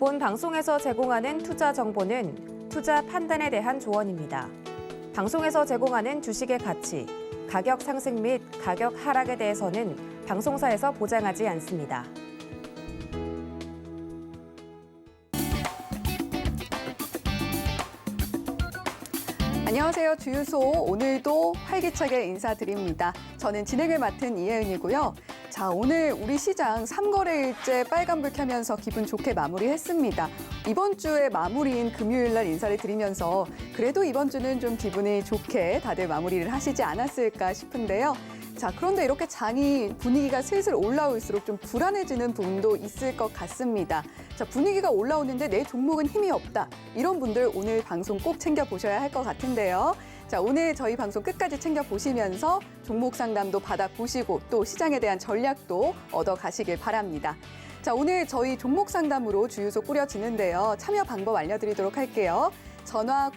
본 방송에서 제공하는 투자 정보는 투자 판단에 대한 조언입니다. 방송에서 제공하는 주식의 가치, 가격 상승 및 가격 하락에 대해서는 방송사에서 보장하지 않습니다. 안녕하세요. 주유소 오늘도 활기차게 인사드립니다. 저는 진행을 맡은 이혜은이고요. 자, 오늘 우리 시장 3거래일째 빨간불 켜면서 기분 좋게 마무리했습니다. 이번 주의 마무리인 금요일 날 인사를 드리면서 그래도 이번 주는 좀 기분이 좋게 다들 마무리를 하시지 않았을까 싶은데요. 자, 그런데 이렇게 장이 분위기가 슬슬 올라올수록 좀 불안해지는 부분도 있을 것 같습니다. 자, 분위기가 올라오는데 내 종목은 힘이 없다. 이런 분들 오늘 방송 꼭 챙겨보셔야 할 것 같은데요. 자, 오늘 저희 방송 끝까지 챙겨보시면서 종목 상담도 받아보시고 또 시장에 대한 전략도 얻어가시길 바랍니다. 자, 오늘 저희 종목 상담으로 주유소 꾸려지는데요. 참여 방법 알려드리도록 할게요. 전화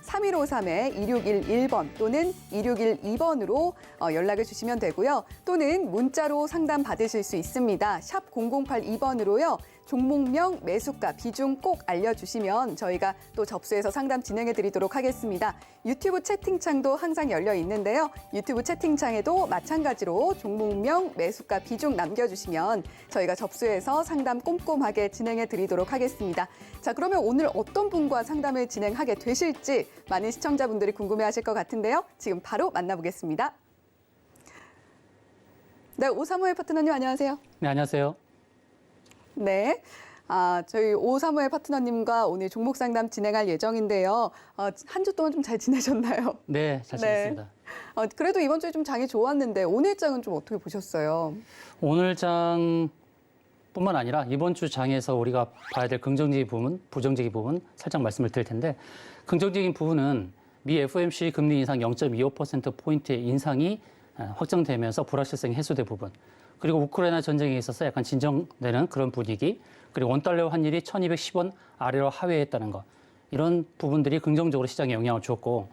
02-3153-2611번 또는 2612번으로 연락을 주시면 되고요. 또는 문자로 상담 받으실 수 있습니다. 샵 0082번으로요. 종목명, 매수가, 비중 꼭 알려주시면 저희가 또 접수해서 상담 진행해 드리도록 하겠습니다. 유튜브 채팅창도 항상 열려 있는데요. 유튜브 채팅창에도 마찬가지로 종목명, 매수가, 비중 남겨주시면 저희가 접수해서 상담 꼼꼼하게 진행해 드리도록 하겠습니다. 자, 그러면 오늘 어떤 분과 상담을 진행하게 되실지 많은 시청자분들이 궁금해하실 것 같은데요. 지금 바로 만나보겠습니다. 네, 오사무엘 파트너님 안녕하세요. 네, 안녕하세요. 네. 저희 오사무엘 파트너님과 오늘 종목 상담 진행할 예정인데요. 한 주 동안 좀 잘 지내셨나요? 네, 잘 지냈습니다. 그래도 이번 주에 좀 장이 좋았는데 오늘 장은 좀 어떻게 보셨어요? 오늘 장뿐만 아니라 이번 주 장에서 우리가 봐야 될 긍정적인 부분, 부정적인 부분 살짝 말씀을 드릴 텐데 긍정적인 부분은 미 FOMC 금리 인상 0.25%포인트의 인상이 확정되면서 불확실성이 해소된 부분. 그리고 우크라이나 전쟁에 있어서 약간 진정되는 그런 분위기, 그리고 원달러 환율이 1210원 아래로 하회했다는 것. 이런 부분들이 긍정적으로 시장에 영향을 주었고,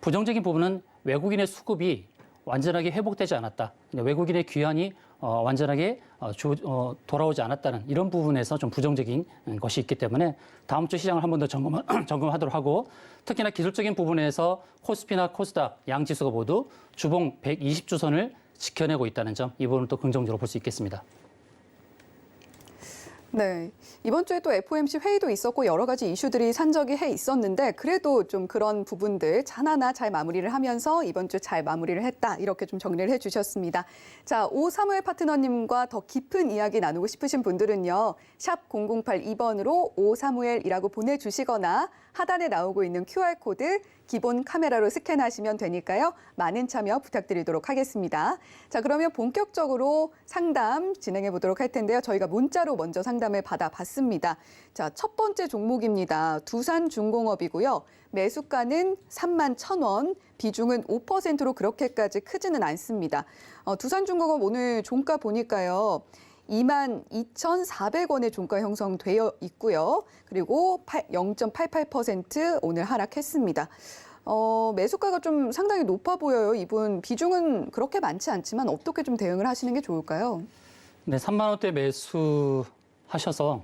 부정적인 부분은 외국인의 수급이 완전하게 회복되지 않았다. 외국인의 귀환이 완전하게 돌아오지 않았다는 이런 부분에서 좀 부정적인 것이 있기 때문에 다음 주 시장을 한 번 더 점검하도록 하고, 특히나 기술적인 부분에서 코스피나 코스닥 양지수가 모두 주봉 120주선을 지켜내고 있다는 점, 이 부분을 또 긍정적으로 볼 수 있겠습니다. 네. 이번 주에 또 FOMC 회의도 있었고 여러 가지 이슈들이 산적이 해 있었는데 그래도 좀 그런 부분들 하나하나 잘 마무리를 하면서 이번 주 잘 마무리를 했다. 이렇게 좀 정리를 해 주셨습니다. 자, 오사무엘 파트너님과 더 깊은 이야기 나누고 싶으신 분들은요. 샵 0082번으로 오사무엘이라고 보내주시거나 하단에 나오고 있는 QR코드 기본 카메라로 스캔하시면 되니까요. 많은 참여 부탁드리도록 하겠습니다. 자, 그러면 본격적으로 상담 진행해 보도록 할 텐데요. 저희가 문자로 먼저 상담을 받아봤습니다. 자, 첫 번째 종목입니다. 두산중공업이고요. 매수가는 31,000원, 비중은 5%로 그렇게까지 크지는 않습니다. 두산중공업 오늘 종가 보니까요. 22,400원의 종가 형성되어 있고요. 그리고 0.88% 오늘 하락했습니다. 매수가가 좀 상당히 높아 보여요. 이분 비중은 그렇게 많지 않지만 어떻게 좀 대응을 하시는 게 좋을까요? 네, 3만 원대 매수하셔서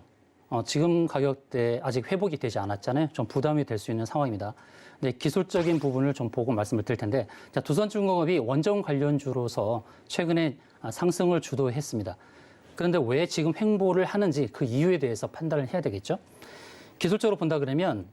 지금 가격대 아직 회복이 되지 않았잖아요. 좀 부담이 될 수 있는 상황입니다. 네, 기술적인 부분을 좀 보고 말씀을 드릴 텐데, 자, 두산중공업이 원전 관련주로서 최근에 상승을 주도했습니다. 그런데 왜 지금 횡보를 하는지 그 이유에 대해서 판단을 해야 되겠죠. 기술적으로 본다 그러면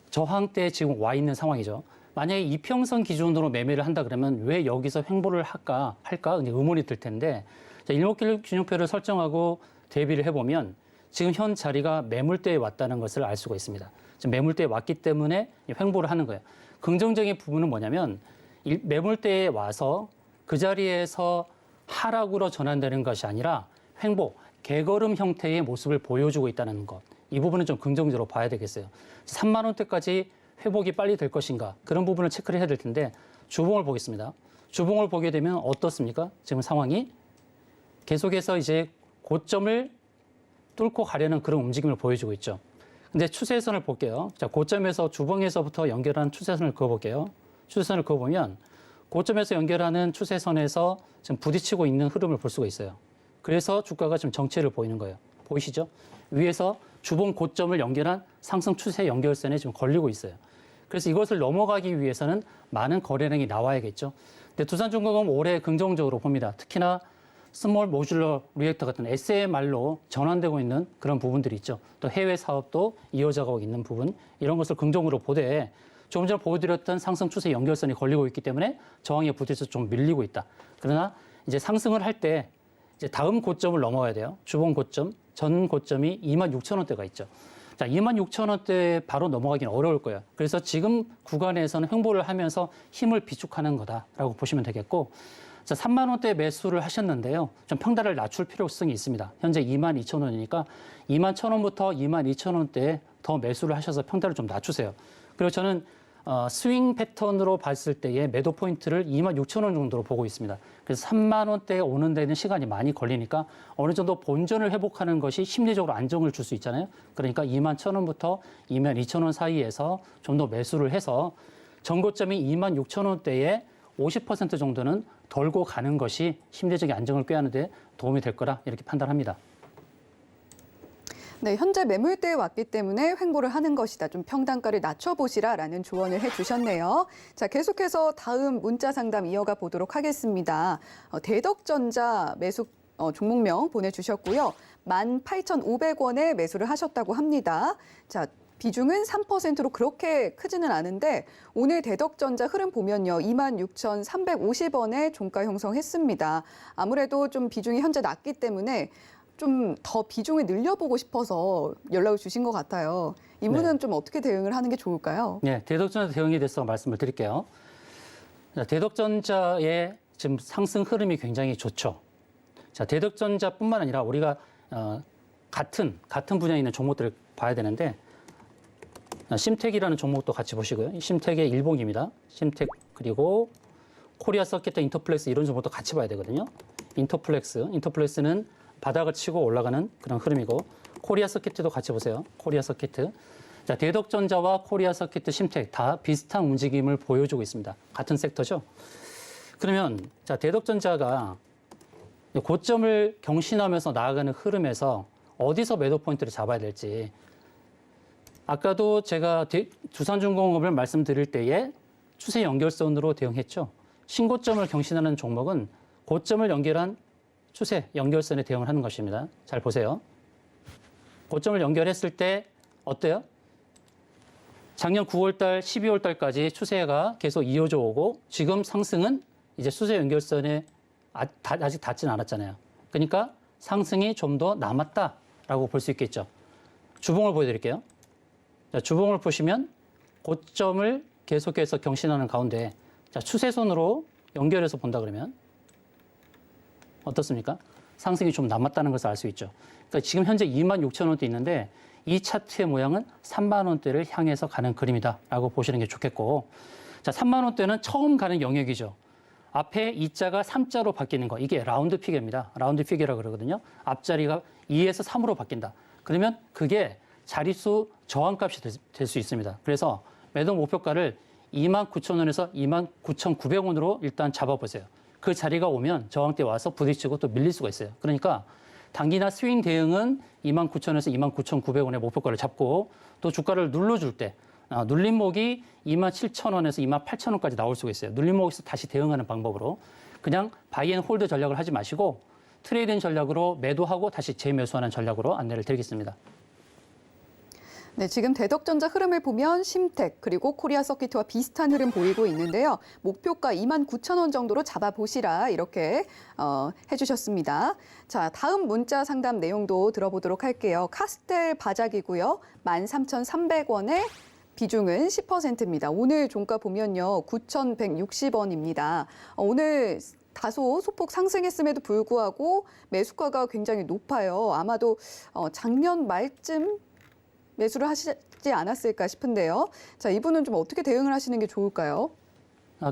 저항대에 지금 와 있는 상황이죠. 만약에 이평선 기준으로 매매를 한다 그러면 왜 여기서 횡보를 할까 이제 의문이 들 텐데, 자, 일목균형표를 설정하고 대비를 해보면 지금 현 자리가 매물대에 왔다는 것을 알 수가 있습니다. 지금 매물대에 왔기 때문에 횡보를 하는 거예요. 긍정적인 부분은 뭐냐면 매물대에 와서 그 자리에서 하락으로 전환되는 것이 아니라 횡보, 개걸음 형태의 모습을 보여주고 있다는 것. 이 부분은 좀 긍정적으로 봐야 되겠어요. 3만 원대까지 회복이 빨리 될 것인가, 그런 부분을 체크를 해야 될 텐데, 주봉을 보겠습니다. 주봉을 보게 되면 어떻습니까? 지금 상황이 계속해서 이제 고점을 뚫고 가려는 그런 움직임을 보여주고 있죠. 근데 추세선을 볼게요. 자, 고점에서 주봉에서부터 연결한 추세선을 그어볼게요. 추세선을 그어보면 고점에서 연결하는 추세선에서 지금 부딪히고 있는 흐름을 볼 수가 있어요. 그래서 주가가 지금 정체를 보이는 거예요. 보이시죠? 위에서 주봉 고점을 연결한 상승 추세 연결선에 지금 걸리고 있어요. 그래서 이것을 넘어가기 위해서는 많은 거래량이 나와야겠죠. 근데 두산중공업은 올해 긍정적으로 봅니다. 특히나 스몰 모듈러 리액터 같은 SMR로 전환되고 있는 그런 부분들이 있죠. 또 해외 사업도 이어져가고 있는 부분, 이런 것을 긍정으로 보되 조금 전에 보여드렸던 상승 추세 연결선이 걸리고 있기 때문에 저항에 부딪혀서 좀 밀리고 있다. 그러나 이제 상승을 할 때 이제 다음 고점을 넘어야 돼요. 주봉 고점, 전 고점이 26,000원대가 있죠. 자, 26,000원대 바로 넘어가기는 어려울 거예요. 그래서 지금 구간에서는 횡보를 하면서 힘을 비축하는 거다라고 보시면 되겠고, 자, 3만 원대 매수를 하셨는데요. 좀 평단을 낮출 필요성이 있습니다. 현재 22,000원이니까 21,000원부터 22,000원대에 더 매수를 하셔서 평단을 좀 낮추세요. 그리고 저는 스윙 패턴으로 봤을 때의 매도 포인트를 26,000원 정도로 보고 있습니다. 그래서 3만 원대에 오는 데는 시간이 많이 걸리니까 어느 정도 본전을 회복하는 것이 심리적으로 안정을 줄 수 있잖아요. 그러니까 21,000원부터 22,000원 사이에서 좀 더 매수를 해서 전고점이 26,000원대에 50% 정도는 덜고 가는 것이 심리적인 안정을 꾀하는 데 도움이 될 거라 이렇게 판단합니다. 네, 현재 매물대에 왔기 때문에 횡보를 하는 것이다. 좀 평단가를 낮춰보시라라는 조언을 해주셨네요. 자, 계속해서 다음 문자 상담 이어가 보도록 하겠습니다. 대덕전자 매수 종목명 보내주셨고요. 18,500원에 매수를 하셨다고 합니다. 자, 비중은 3%로 그렇게 크지는 않은데 오늘 대덕전자 흐름 보면요. 26,350원에 종가 형성했습니다. 아무래도 좀 비중이 현재 낮기 때문에 좀 더 비중을 늘려보고 싶어서 연락을 주신 것 같아요. 이 분은 네. 좀 어떻게 대응을 하는 게 좋을까요? 네, 대덕전자 대응에 대해서 말씀을 드릴게요. 자, 대덕전자의 지금 상승 흐름이 굉장히 좋죠. 자, 대덕전자뿐만 아니라 우리가 같은 분야에 있는 종목들을 봐야 되는데 심텍이라는 종목도 같이 보시고요. 심텍의 일봉입니다. 심텍 그리고 코리아 서킷, 인터플렉스 이런 종목도 같이 봐야 되거든요. 인터플렉스는 바닥을 치고 올라가는 그런 흐름이고 코리아 서킷도 같이 보세요. 코리아 서킷. 자, 대덕전자와 코리아 서킷, 심텍 다 비슷한 움직임을 보여주고 있습니다. 같은 섹터죠. 그러면 자, 대덕전자가 고점을 경신하면서 나아가는 흐름에서 어디서 매도 포인트를 잡아야 될지 아까도 제가 두산중공업을 말씀드릴 때에 추세 연결선으로 대응했죠. 신고점을 경신하는 종목은 고점을 연결한 추세 연결선에 대응을 하는 것입니다. 잘 보세요. 고점을 연결했을 때 어때요? 작년 9월달, 12월달까지 추세가 계속 이어져 오고 지금 상승은 이제 추세 연결선에 아직 닿지는 않았잖아요. 그러니까 상승이 좀 더 남았다라고 볼 수 있겠죠. 주봉을 보여드릴게요. 자, 주봉을 보시면 고점을 계속해서 경신하는 가운데 자, 추세선으로 연결해서 본다 그러면 어떻습니까? 상승이 좀 남았다는 것을 알 수 있죠. 그러니까 지금 현재 26,000원대 있는데 이 차트의 모양은 3만 원대를 향해서 가는 그림이다라고 보시는 게 좋겠고, 자, 3만 원대는 처음 가는 영역이죠. 앞에 2자가 3자로 바뀌는 거, 이게 라운드 피겨입니다. 라운드 피겨라고 그러거든요. 앞자리가 2에서 3으로 바뀐다. 그러면 그게 자릿수 저항값이 될 수 있습니다. 그래서 매도 목표가를 29,000원에서 29,900원으로 일단 잡아보세요. 그 자리가 오면 저항대 와서 부딪히고 또 밀릴 수가 있어요. 그러니까 단기나 스윙 대응은 29,000원에서 29,900원의 목표가를 잡고 또 주가를 눌러줄 때 눌림목이 27,000원에서 28,000원까지 나올 수가 있어요. 눌림목에서 다시 대응하는 방법으로 그냥 바이앤홀드 전략을 하지 마시고 트레이딩 전략으로 매도하고 다시 재매수하는 전략으로 안내를 드리겠습니다. 네, 지금 대덕전자 흐름을 보면 심텍 그리고 코리아 서킷과 비슷한 흐름 보이고 있는데요. 목표가 29,000원 정도로 잡아보시라 이렇게 해주셨습니다. 자, 다음 문자 상담 내용도 들어보도록 할게요. 카스텔 바작이고요. 13,300원에 비중은 10%입니다. 오늘 종가 보면요. 9,160원입니다. 오늘 다소 소폭 상승했음에도 불구하고 매수가가 굉장히 높아요. 아마도 작년 말쯤 매수를 하시지 않았을까 싶은데요. 자, 이분은 좀 어떻게 대응을 하시는 게 좋을까요?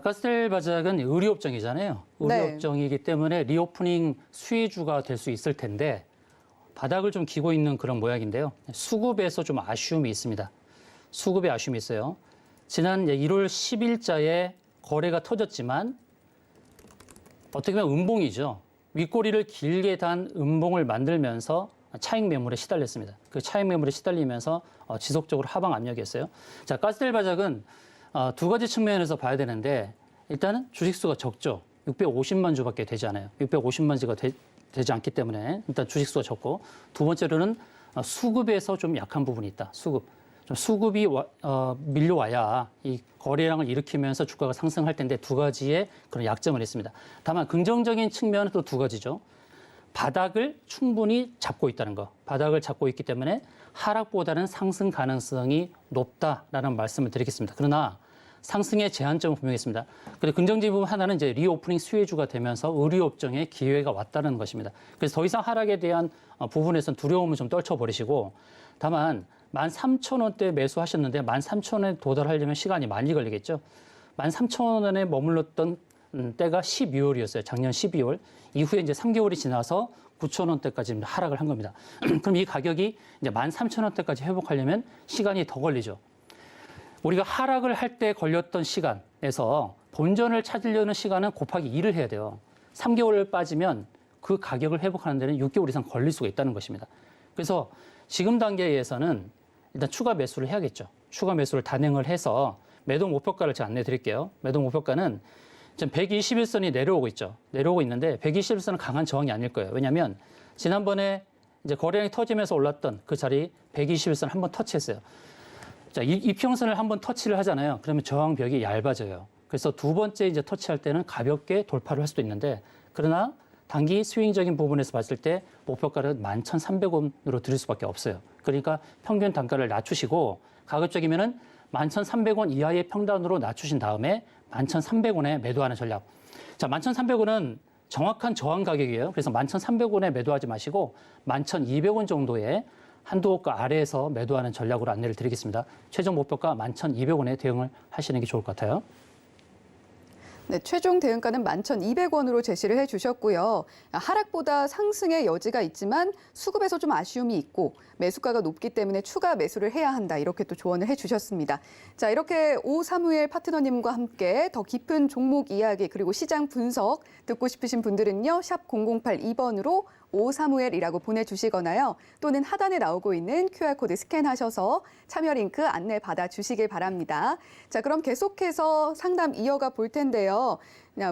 카스텔 바작은 의류업종이잖아요. 의류업종이기 때문에 리오프닝 수혜주가 될 수 있을 텐데 바닥을 좀 기고 있는 그런 모양인데요. 수급에서 좀 아쉬움이 있습니다. 수급에 아쉬움이 있어요. 지난 1월 10일자에 거래가 터졌지만 어떻게 보면 음봉이죠. 윗꼬리를 길게 단 음봉을 만들면서 차익 매물에 시달렸습니다. 그 차익 매물에 시달리면서 지속적으로 하방 압력이었어요. 자, 가스텔 바작은 두 가지 측면에서 봐야 되는데 일단은 주식수가 적죠. 650만 주밖에 되지 않아요. 650만 주가 되지 않기 때문에 일단 주식수가 적고, 두 번째로는 수급에서 좀 약한 부분이 있다. 수급. 좀 수급이 밀려와야 이 거래량을 일으키면서 주가가 상승할 텐데 두 가지의 그런 약점을 있습니다. 다만 긍정적인 측면은 또 두 가지죠. 바닥을 충분히 잡고 있다는 거. 바닥을 잡고 있기 때문에 하락보다는 상승 가능성이 높다라는 말씀을 드리겠습니다. 그러나 상승의 제한점은 분명히 있습니다. 그리고 긍정적인 부분 하나는 이제 리오프닝 수혜주가 되면서 의류업종에 기회가 왔다는 것입니다. 그래서 더 이상 하락에 대한 부분에서는 두려움을 좀 떨쳐버리시고, 다만 13,000원대 매수하셨는데 13,000원에 도달하려면 시간이 많이 걸리겠죠. 13,000원에 머물렀던 때가 12월이었어요. 작년 12월. 이후에 이제 3개월이 지나서 9,000원대까지 하락을 한 겁니다. 그럼 이 가격이 이제 13,000원대까지 회복하려면 시간이 더 걸리죠. 우리가 하락을 할 때 걸렸던 시간에서 본전을 찾으려는 시간은 곱하기 2를 해야 돼요. 3개월을 빠지면 그 가격을 회복하는 데는 6개월 이상 걸릴 수가 있다는 것입니다. 그래서 지금 단계에서는 일단 추가 매수를 해야겠죠. 추가 매수를 단행을 해서 매도 목표가를 제가 안내해 드릴게요. 매도 목표가는 지금 121선이 내려오고 있죠. 내려오고 있는데 121선은 강한 저항이 아닐 거예요. 왜냐하면 지난번에 이제 거래량이 터지면서 올랐던 그 자리 121선 한번 터치했어요. 자, 이평선을 한번 터치를 하잖아요. 그러면 저항벽이 얇아져요. 그래서 두 번째 이제 터치할 때는 가볍게 돌파를 할 수도 있는데, 그러나 단기 스윙적인 부분에서 봤을 때 목표가를 11,300원으로 드릴 수밖에 없어요. 그러니까 평균 단가를 낮추시고 가급적이면은 11,300원 이하의 평단으로 낮추신 다음에 11,300원에 매도하는 전략. 자, 11,300원은 정확한 저항 가격이에요. 그래서 11,300원에 매도하지 마시고 11,200원 정도의 한도가 아래에서 매도하는 전략으로 안내를 드리겠습니다. 최종 목표가 11,200원에 대응을 하시는 게 좋을 것 같아요. 네, 최종 대응가는 11,200원으로 제시를 해주셨고요. 하락보다 상승의 여지가 있지만 수급에서 좀 아쉬움이 있고 매수가가 높기 때문에 추가 매수를 해야 한다. 이렇게 또 조언을 해주셨습니다. 자, 이렇게 오사무엘 파트너님과 함께 더 깊은 종목 이야기 그리고 시장 분석 듣고 싶으신 분들은요. 샵 0082번으로 오사무엘이라고 보내주시거나요. 또는 하단에 나오고 있는 QR코드 스캔하셔서 참여 링크 안내 받아주시길 바랍니다. 자, 그럼 계속해서 상담 이어가 볼 텐데요.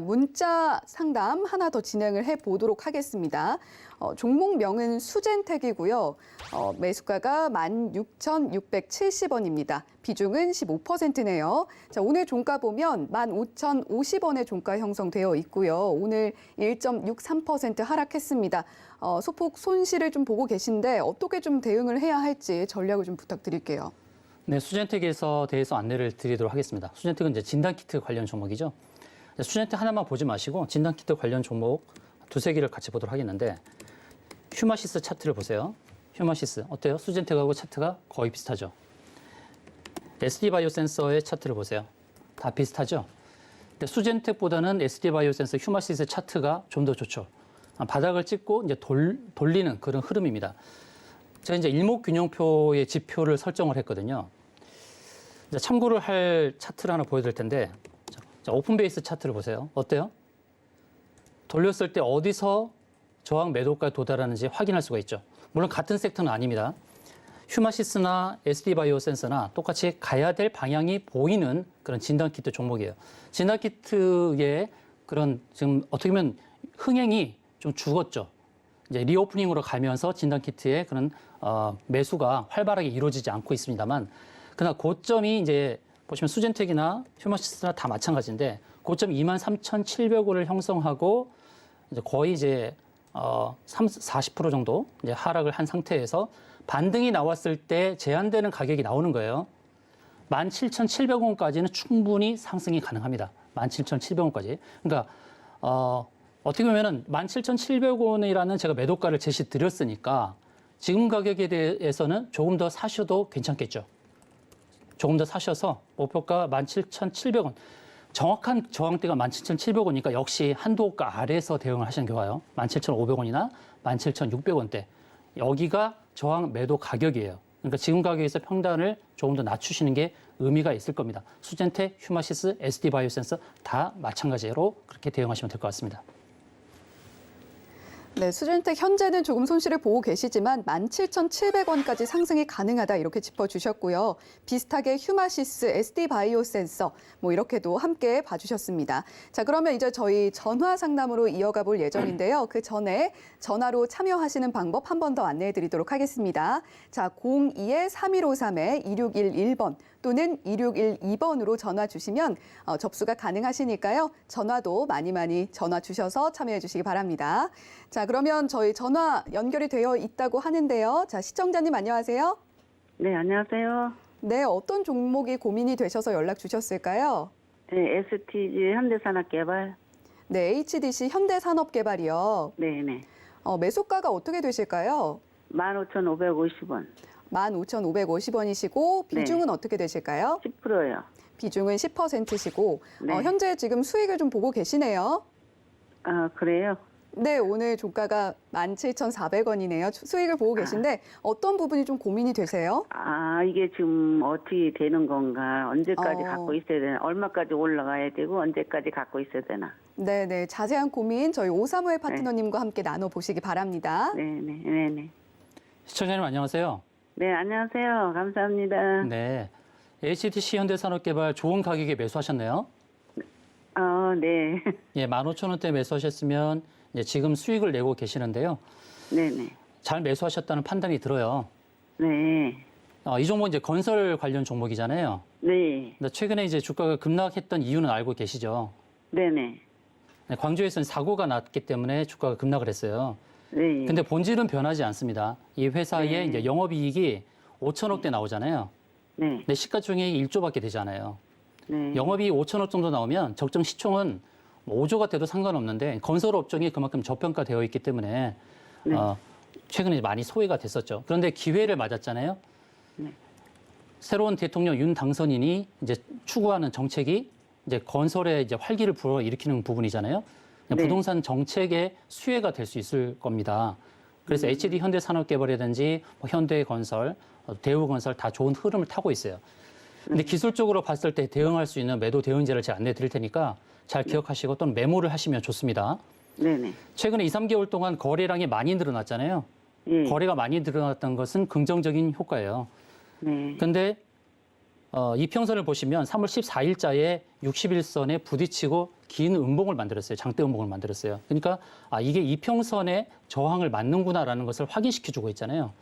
문자 상담 하나 더 진행을 해보도록 하겠습니다. 종목명은 수젠텍이고요. 매수가가 16,670원입니다. 비중은 15%네요. 자, 오늘 종가 보면 15,050원의 종가 형성되어 있고요. 오늘 1.63% 하락했습니다. 소폭 손실을 좀 보고 계신데 어떻게 좀 대응을 해야 할지 전략을 좀 부탁드릴게요. 네, 수젠텍에서 대해서 안내를 드리도록 하겠습니다. 수젠텍은 이제 진단키트 관련 종목이죠. 수젠텍 하나만 보지 마시고 진단키트 관련 종목 두세 개를 같이 보도록 하겠는데, 휴마시스 차트를 보세요. 휴마시스 어때요? 수젠텍하고 차트가 거의 비슷하죠. SD바이오센서의 차트를 보세요. 다 비슷하죠. 근데 수젠텍보다는 SD바이오센서 휴마시스 차트가 좀 더 좋죠. 바닥을 찍고 이제 돌리는 그런 흐름입니다. 제가 이제 일목균형표의 지표를 설정을 했거든요. 이제 참고를 할 차트를 하나 보여드릴 텐데, 자, 오픈베이스 차트를 보세요. 어때요? 돌렸을 때 어디서 저항 매도가에 도달하는지 확인할 수가 있죠. 물론 같은 섹터는 아닙니다. 휴마시스나 SD바이오센서나 똑같이 가야 될 방향이 보이는 그런 진단키트 종목이에요. 진단키트의 그런 지금 어떻게 보면 흥행이 좀 죽었죠. 이제 리오프닝으로 가면서 진단키트의 그런 매수가 활발하게 이루어지지 않고 있습니다만, 그러나 고점이 이제 보시면 수젠텍이나 휴마시스나 다 마찬가지인데 고점 23,700원을 형성하고 이제 거의 이제 40% 정도 이제 하락을 한 상태에서 반등이 나왔을 때 제한되는 가격이 나오는 거예요. 17,700원까지는 충분히 상승이 가능합니다. 17,700원까지. 그러니까 어떻게 보면은 17,700원이라는 제가 매도가를 제시 드렸으니까 지금 가격에 대해서는 조금 더 사셔도 괜찮겠죠. 조금 더 사셔서 목표가 17,700원. 정확한 저항대가 17,700원이니까 역시 한도가 아래에서 대응을 하시는 게 좋아요. 17,500원이나 17,600원대. 여기가 저항 매도 가격이에요. 그러니까 지금 가격에서 평단을 조금 더 낮추시는 게 의미가 있을 겁니다. 수젠텍, 휴마시스, SD바이오센서 다 마찬가지로 그렇게 대응하시면 될 것 같습니다. 네, 수준택 현재는 조금 손실을 보고 계시지만 17,700원까지 상승이 가능하다 이렇게 짚어주셨고요. 비슷하게 휴마시스, SD바이오 센서 뭐 이렇게도 함께 봐주셨습니다. 자, 그러면 이제 저희 전화 상담으로 이어가 볼 예정인데요. 그 전에 전화로 참여하시는 방법 한 번 더 안내해 드리도록 하겠습니다. 자, 02-3153-2611번 또는 2612번으로 전화 주시면 접수가 가능하시니까요. 전화도 많이 전화 주셔서 참여해 주시기 바랍니다. 자, 그러면 저희 전화 연결이 되어 있다고 하는데요. 자, 시청자님 안녕하세요. 네, 안녕하세요. 네, 어떤 종목이 고민이 되셔서 연락 주셨을까요? 네, STG 현대산업개발. 네, HDC 현대산업개발이요. 네네. 매수가가 어떻게 되실까요? 15,550원. 15,550원이시고 비중은 어떻게 되실까요? 10%요. 비중은 10%시고 네. 현재 지금 수익을 좀 보고 계시네요. 아, 그래요? 네, 오늘 주가가 17,400원이네요. 수익을 보고 계신데 어떤 부분이 좀 고민이 되세요? 아, 이게 지금 어떻게 되는 건가? 언제까지 어. 갖고 있어야 되나? 얼마까지 올라가야 되고 언제까지 갖고 있어야 되나? 네, 자세한 고민 저희 오사무엘 파트너님과 함께 나눠보시기 바랍니다. 네네. 시청자님 안녕하세요. 네, 안녕하세요. 감사합니다. 네. HDC 현대산업개발 좋은 가격에 매수하셨네요. 네. 예, 15,000원대 매수하셨으면 이제 지금 수익을 내고 계시는데요. 네네. 잘 매수하셨다는 판단이 들어요. 네. 이 종목 이제 건설 관련 종목이잖아요. 네. 근데 최근에 이제 주가가 급락했던 이유는 알고 계시죠? 네네. 네, 광주에서는 사고가 났기 때문에 주가가 급락을 했어요. 네. 근데 본질은 변하지 않습니다. 이 회사의 네. 이제 영업이익이 5천억대 나오잖아요. 네. 근데 시가총액이 1조밖에 되지 않아요. 네. 영업이익 5천억 정도 나오면 적정 시총은 5조가 돼도 상관없는데 건설 업종이 그만큼 저평가되어 있기 때문에 네. 최근에 많이 소외가 됐었죠. 그런데 기회를 맞았잖아요. 네. 새로운 대통령 윤 당선인이 이제 추구하는 정책이 이제 건설에 이제 활기를 불어일으키는 부분이잖아요. 네. 부동산 정책의 수혜가 될 수 있을 겁니다. 그래서 HD 현대산업개발이라든지 현대건설, 대우건설 다 좋은 흐름을 타고 있어요. 근데 기술적으로 봤을 때 대응할 수 있는 매도 대응제를 제가 안내해 드릴 테니까 잘 기억하시고 또는 메모를 하시면 좋습니다. 네네. 최근에 2, 3개월 동안 거래량이 많이 늘어났잖아요. 예. 거래가 많이 늘어났던 것은 긍정적인 효과예요. 네. 근데 이평선을 보시면 3월 14일자에 61선에 부딪히고 긴 음봉을 만들었어요. 장대 음봉을 만들었어요. 그러니까 이게 이평선의 저항을 맞는구나라는 것을 확인시켜주고 있잖아요.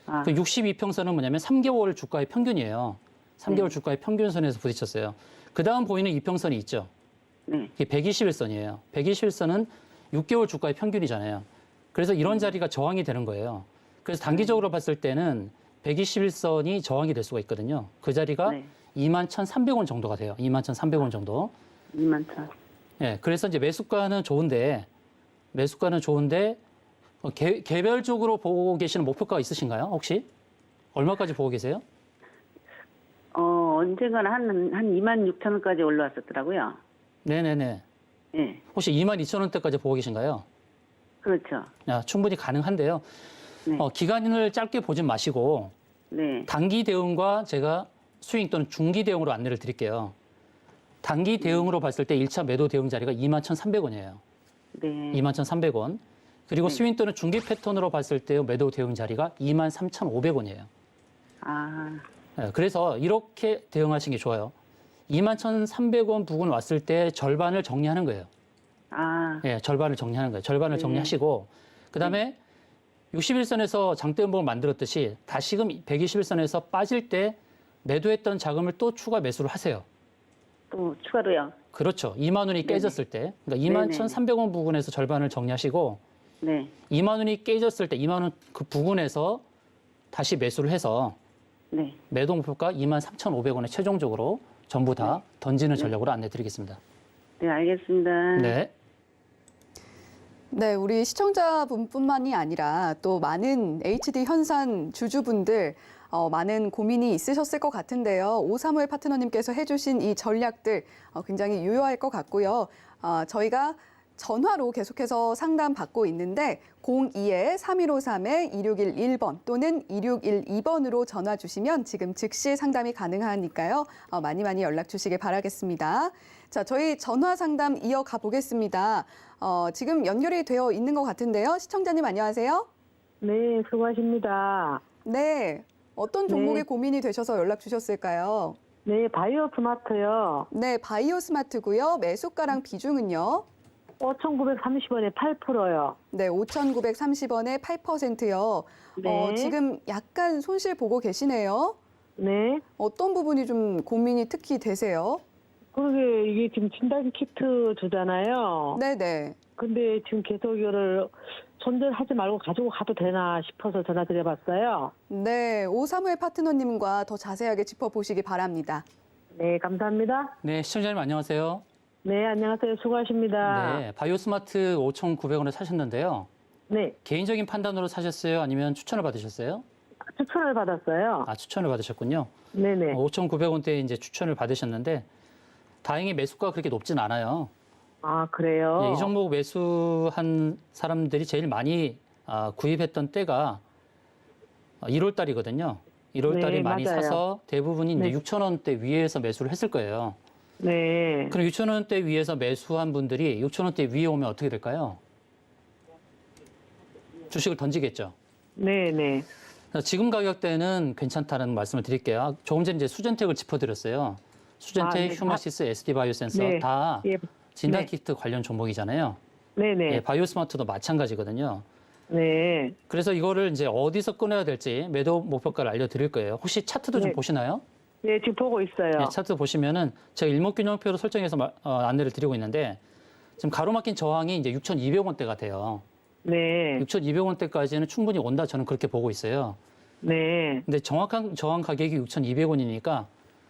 아, 그 62평선은 뭐냐면 3개월 주가의 평균이에요. 3개월 주가의 평균선에서 부딪혔어요. 그 다음 보이는 이평선이 있죠. 네. 이게 121선이에요. 121선은 6개월 주가의 평균이잖아요. 그래서 이런 자리가 저항이 되는 거예요. 그래서 단기적으로 봤을 때는 121선이 저항이 될 수가 있거든요. 그 자리가 네. 21,300원 정도가 돼요. 21,300원 정도. 21,000. 예, 그래서 이제 매수가는 좋은데 개별적으로 보고 계시는 목표가가 있으신가요? 혹시? 얼마까지 보고 계세요? 언젠가는 한 26,000원까지 올라왔었더라고요. 네네네. 예. 혹시 22,000원대까지 보고 계신가요? 그렇죠. 충분히 가능한데요. 네. 기간을 짧게 보진 마시고 네. 단기 대응과 제가 스윙 또는 중기 대응으로 안내를 드릴게요. 단기 대응으로 봤을 때 1차 매도 대응 자리가 21,300원이에요. 네. 21,300원. 그리고 네. 스윙 또는 중기 패턴으로 봤을 때 매도 대응 자리가 23,500원이에요. 아, 그래서 이렇게 대응하시는 게 좋아요. 21,300원 부근 왔을 때 절반을 정리하는 거예요. 아, 예, 절반을 정리하는 거예요. 절반을 네. 정리하시고 그다음에 61선에서 장대 음봉을 만들었듯이 다시금 121선에서 빠질 때 매도했던 자금을 또 추가 매수를 하세요. 또 추가로요. 그렇죠. 2만 원이 깨졌을 때. 그러니까 네네. 21,300원 부근에서 절반을 정리하시고 네. 2만 원이 깨졌을 때 2만 원 그 부근에서 다시 매수를 해서 네. 매도 목표가 23,500원에 최종적으로 전부 다 던지는 전략으로 안내 드리겠습니다. 네, 알겠습니다. 네. 네, 우리 시청자분뿐만이 아니라 또 많은 HD 현산 주주분들 많은 고민이 있으셨을 것 같은데요. 오사무엘 파트너님께서 해주신 이 전략들 굉장히 유효할 것 같고요. 저희가 전화로 계속해서 상담 받고 있는데 02-3153-2611번 또는 2612번으로 전화 주시면 지금 즉시 상담이 가능하니까요. 많이 연락 주시길 바라겠습니다. 자, 저희 전화 상담 이어가 보겠습니다. 지금 연결이 되어 있는 것 같은데요. 시청자님 안녕하세요. 네, 수고하십니다. 네. 어떤 종목에 네. 고민이 되셔서 연락 주셨을까요? 네, 바이오 스마트요. 네, 바이오 스마트고요. 매수가랑 비중은요? 5,930원에 8%요. 네, 5,930원에 8%요. 네. 지금 약간 손실 보고 계시네요. 네. 어떤 부분이 좀 고민이 특히 되세요? 그러게 이게 지금 진단 키트 주잖아요. 네네. 근데 지금 계속 이거를 손절하지 말고 가지고 가도 되나 싶어서 전화 드려봤어요. 네, 오사무엘 파트너님과 더 자세하게 짚어보시기 바랍니다. 네, 감사합니다. 네, 시청자님 안녕하세요. 네, 안녕하세요. 수고하십니다. 네, 바이오스마트 5,900원에 사셨는데요. 네, 개인적인 판단으로 사셨어요? 아니면 추천을 받으셨어요? 추천을 받았어요. 아, 추천을 받으셨군요. 네네. 5,900원대에 이제 추천을 받으셨는데 다행히 매수가가 그렇게 높진 않아요. 아, 그래요? 이 종목 매수한 사람들이 제일 많이 구입했던 때가 1월 달이거든요. 1월 달에 네, 많이 맞아요. 사서 대부분이 네. 이제 6,000원대 위에서 매수를 했을 거예요. 네. 그럼 6,000원대 위에서 매수한 분들이 6,000원대 위에 오면 어떻게 될까요? 주식을 던지겠죠. 네네. 지금 가격대는 괜찮다는 말씀을 드릴게요. 조금 전에 이제 수젠텍을 짚어드렸어요. 수젠텍, 아, 네. 휴마시스, SD 바이오센서 네. 다 예. 진단키트 관련 종목이잖아요. 네네. 예, 바이오스마트도 마찬가지거든요. 네. 그래서 이거를 이제 어디서 끊어야 될지 매도 목표가를 알려드릴 거예요. 혹시 차트도 좀 네. 보시나요? 네, 지금 보고 있어요. 예, 차트 보시면은 제가 일목균형표로 설정해서 안내를 드리고 있는데 지금 가로막힌 저항이 이제 6,200원대가 돼요. 네. 6,200원대까지는 충분히 온다 저는 그렇게 보고 있어요. 네. 근데 정확한 저항 가격이 6,200원이니까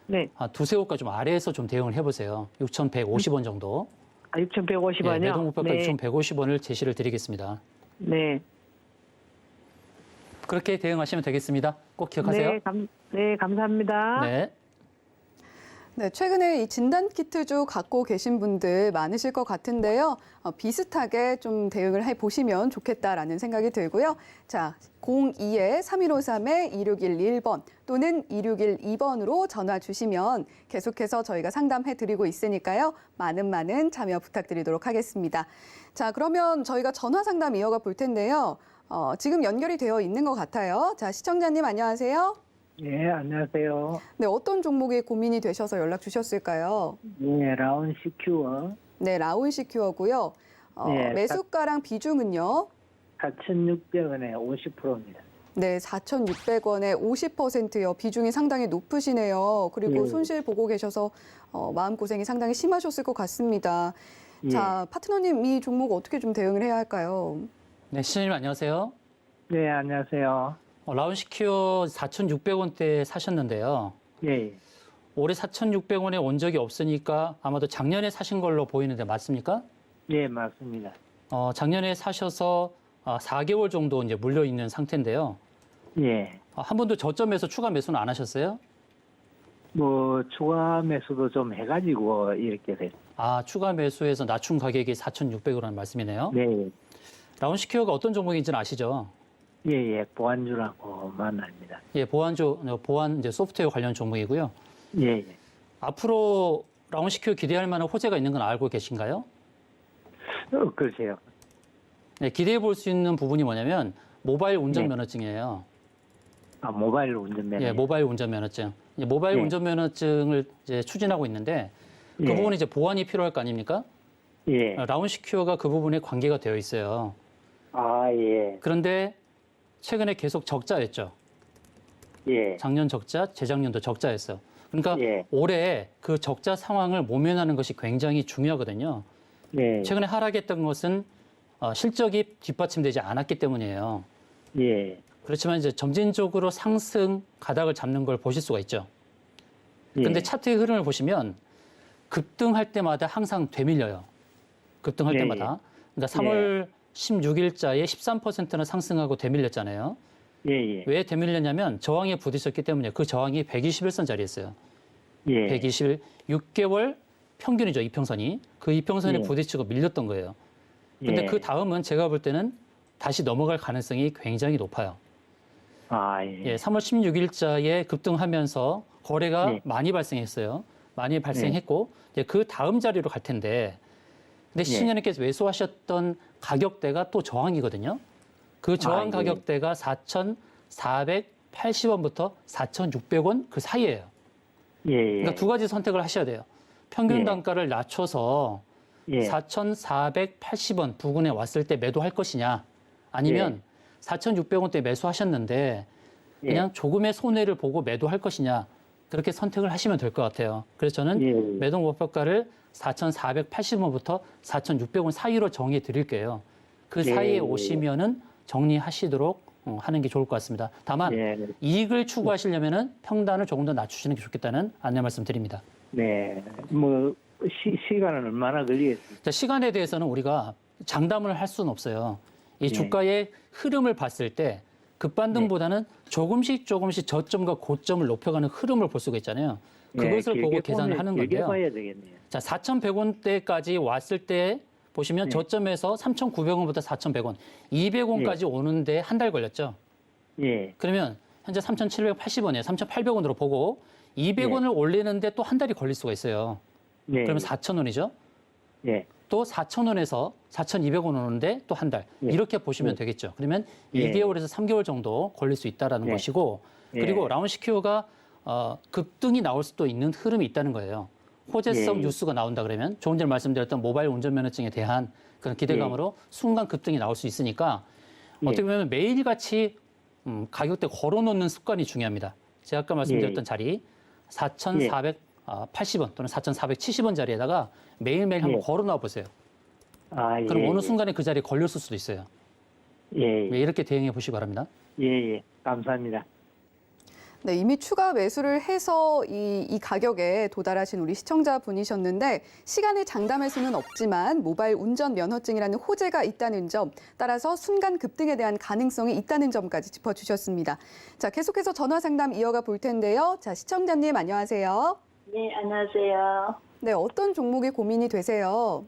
네. 두세 호가 좀 아래에서 좀 대응을 해보세요. 6,150원 정도. 아, 6,150원이요? 예, 매도 목표가 네. 6,150원을 제시를 드리겠습니다. 네. 그렇게 대응하시면 되겠습니다. 꼭 기억하세요. 네, 감사합니다. 네. 네, 최근에 이 진단키트주 갖고 계신 분들 많으실 것 같은데요. 비슷하게 좀 대응을 해보시면 좋겠다라는 생각이 들고요. 자, 02-3153-2611번 또는 2612번으로 전화 주시면 계속해서 저희가 상담해드리고 있으니까요. 많은 참여 부탁드리도록 하겠습니다. 자, 그러면 저희가 전화 상담 이어가 볼 텐데요. 지금 연결이 되어 있는 것 같아요. 자, 시청자님 안녕하세요. 예, 안녕하세요. 네, 어떤 종목에 고민이 되셔서 연락 주셨을까요? 예, 라운 시큐어 네, 라운시큐어고요. 네, 매수가랑 비중은요? 4,600원에 50%입니다. 네, 4,600원에 50%요. 비중이 상당히 높으시네요. 그리고 예. 손실 보고 계셔서 마음고생이 상당히 심하셨을 것 같습니다. 예. 자, 파트너님 이 종목 어떻게 좀 대응을 해야 할까요? 네, 시청자님 안녕하세요. 네, 안녕하세요. 라운시큐어 4,600원대 사셨는데요. 예, 올해 4,600원에 온 적이 없으니까 아마도 작년에 사신 걸로 보이는데 맞습니까? 예, 맞습니다. 작년에 사셔서 4개월 정도 이제 물려 있는 상태인데요. 예, 한 번도 저점에서 추가 매수는 안 하셨어요? 뭐 추가 매수도 좀 해가지고 이렇게 됐. 추가 매수해서 낮춘 가격이 4,600원이라는 말씀이네요. 네, 라운시큐어가 어떤 종목인지는 아시죠? 예, 예, 보안주라고만 합니다. 예, 보안 이제 소프트웨어 관련 종목이고요. 예, 예. 앞으로 라운시큐어 기대할 만한 호재가 있는 건 알고 계신가요? 글쎄요. 네, 기대해 볼 수 있는 부분이 뭐냐면 모바일 운전면허증이에요. 모바일 운전면허. 예, 모바일 운전면허증. 모바일 네. 운전면허증을 이제 추진하고 있는데 그 예. 부분이 이제 보완이 필요할 거 아닙니까? 예. 라운시큐어가 그 부분에 관계가 되어 있어요. 예. 그런데 최근에 계속 적자였죠. 예. 작년 적자, 재작년도 적자였어. 그러니까 예. 올해 그 적자 상황을 모면하는 것이 굉장히 중요하거든요. 예. 최근에 하락했던 것은 실적이 뒷받침되지 않았기 때문이에요. 예. 그렇지만 이제 점진적으로 상승 가닥을 잡는 걸 보실 수가 있죠. 근데 차트의 흐름을 보시면 급등할 때마다 항상 되밀려요. 급등할 예, 때마다. 그러니까 3월 16일자에 13%나 상승하고 되밀렸잖아요. 예. 예. 왜 되밀렸냐면 저항에 부딪혔기 때문에 그 저항이 121선짜리였어요. 예. 121, 6개월 평균이죠, 이평선이. 그 이평선에 예. 부딪히고 밀렸던 거예요. 근데 예. 그 다음은 제가 볼 때는 다시 넘어갈 가능성이 굉장히 높아요. 예. 예, 3월 16일자에 급등하면서 거래가 예. 많이 발생했어요. 많이 발생했고 이제 그 다음 자리로 갈 텐데 근데 시청자님께서 매수하셨던 가격대가 또 저항이거든요. 그 저항 예. 가격대가 4,480원부터 4,600원 그 사이예요. 예, 예. 그러니까 두 가지 선택을 하셔야 돼요. 평균 예. 단가를 낮춰서 예. 4,480원 부근에 왔을 때 매도할 것이냐 아니면 4,600원대 매수하셨는데 그냥 조금의 손해를 보고 매도할 것이냐 그렇게 선택을 하시면 될 것 같아요. 그래서 저는 예. 매도 목표가를 4,480원부터 4,600원 사이로 정해 드릴게요. 그 사이에 오시면은 정리하시도록 하는 게 좋을 것 같습니다. 다만 예. 이익을 추구하시려면은 평단을 조금 더 낮추시는 게 좋겠다는 안내 말씀드립니다. 네. 뭐 시간은 얼마나 걸리겠습니까? 자, 시간에 대해서는 우리가 장담을 할 수는 없어요. 이 주가의 흐름을 봤을 때 급반등보다는 조금씩 저점과 고점을 높여가는 흐름을 볼 수가 있잖아요. 그것을 보고 계산을 하는 길게 건데요. 봐야 되겠네요. 자, 4,100원대까지 왔을 때 보시면 저점에서 3,900원부터 4,100원, 200원까지 오는데 한 달 걸렸죠. 예. 그러면 현재 3,780원이에요. 3,800원으로 보고 200원을 올리는데 또 한 달이 걸릴 수가 있어요. 네. 그러면 4,000원이죠. 예. 또 4,000원에서 4,200원 오는데 또 한 달. 이렇게 보시면 되겠죠. 그러면 2개월에서 3개월 정도 걸릴 수 있다는 것이고 그리고 라운시큐가 급등이 나올 수도 있는 흐름이 있다는 거예요. 호재성 뉴스가 나온다 그러면 조금 전에 말씀드렸던 모바일 운전면허증에 대한 그런 기대감으로 순간 급등이 나올 수 있으니까 어떻게 보면 매일같이 가격대 걸어놓는 습관이 중요합니다. 제가 아까 말씀드렸던 자리 4,480원 또는 4,470원 자리에다가 매일매일 한번 걸어놔 보세요. 아, 예. 그럼 어느 순간에 그 자리에 걸렸을 수도 있어요. 예. 예. 이렇게 대응해 보시기 바랍니다. 예. 예. 감사합니다. 네, 이미 추가 매수를 해서 이 가격에 도달하신 우리 시청자분이셨는데 시간을 장담할 수는 없지만 모바일 운전 면허증이라는 호재가 있다는 점, 따라서 순간 급등에 대한 가능성이 있다는 점까지 짚어주셨습니다. 자, 계속해서 전화 상담 이어가 볼 텐데요. 자, 시청자님 안녕하세요. 네, 안녕하세요. 네, 어떤 종목이 고민이 되세요?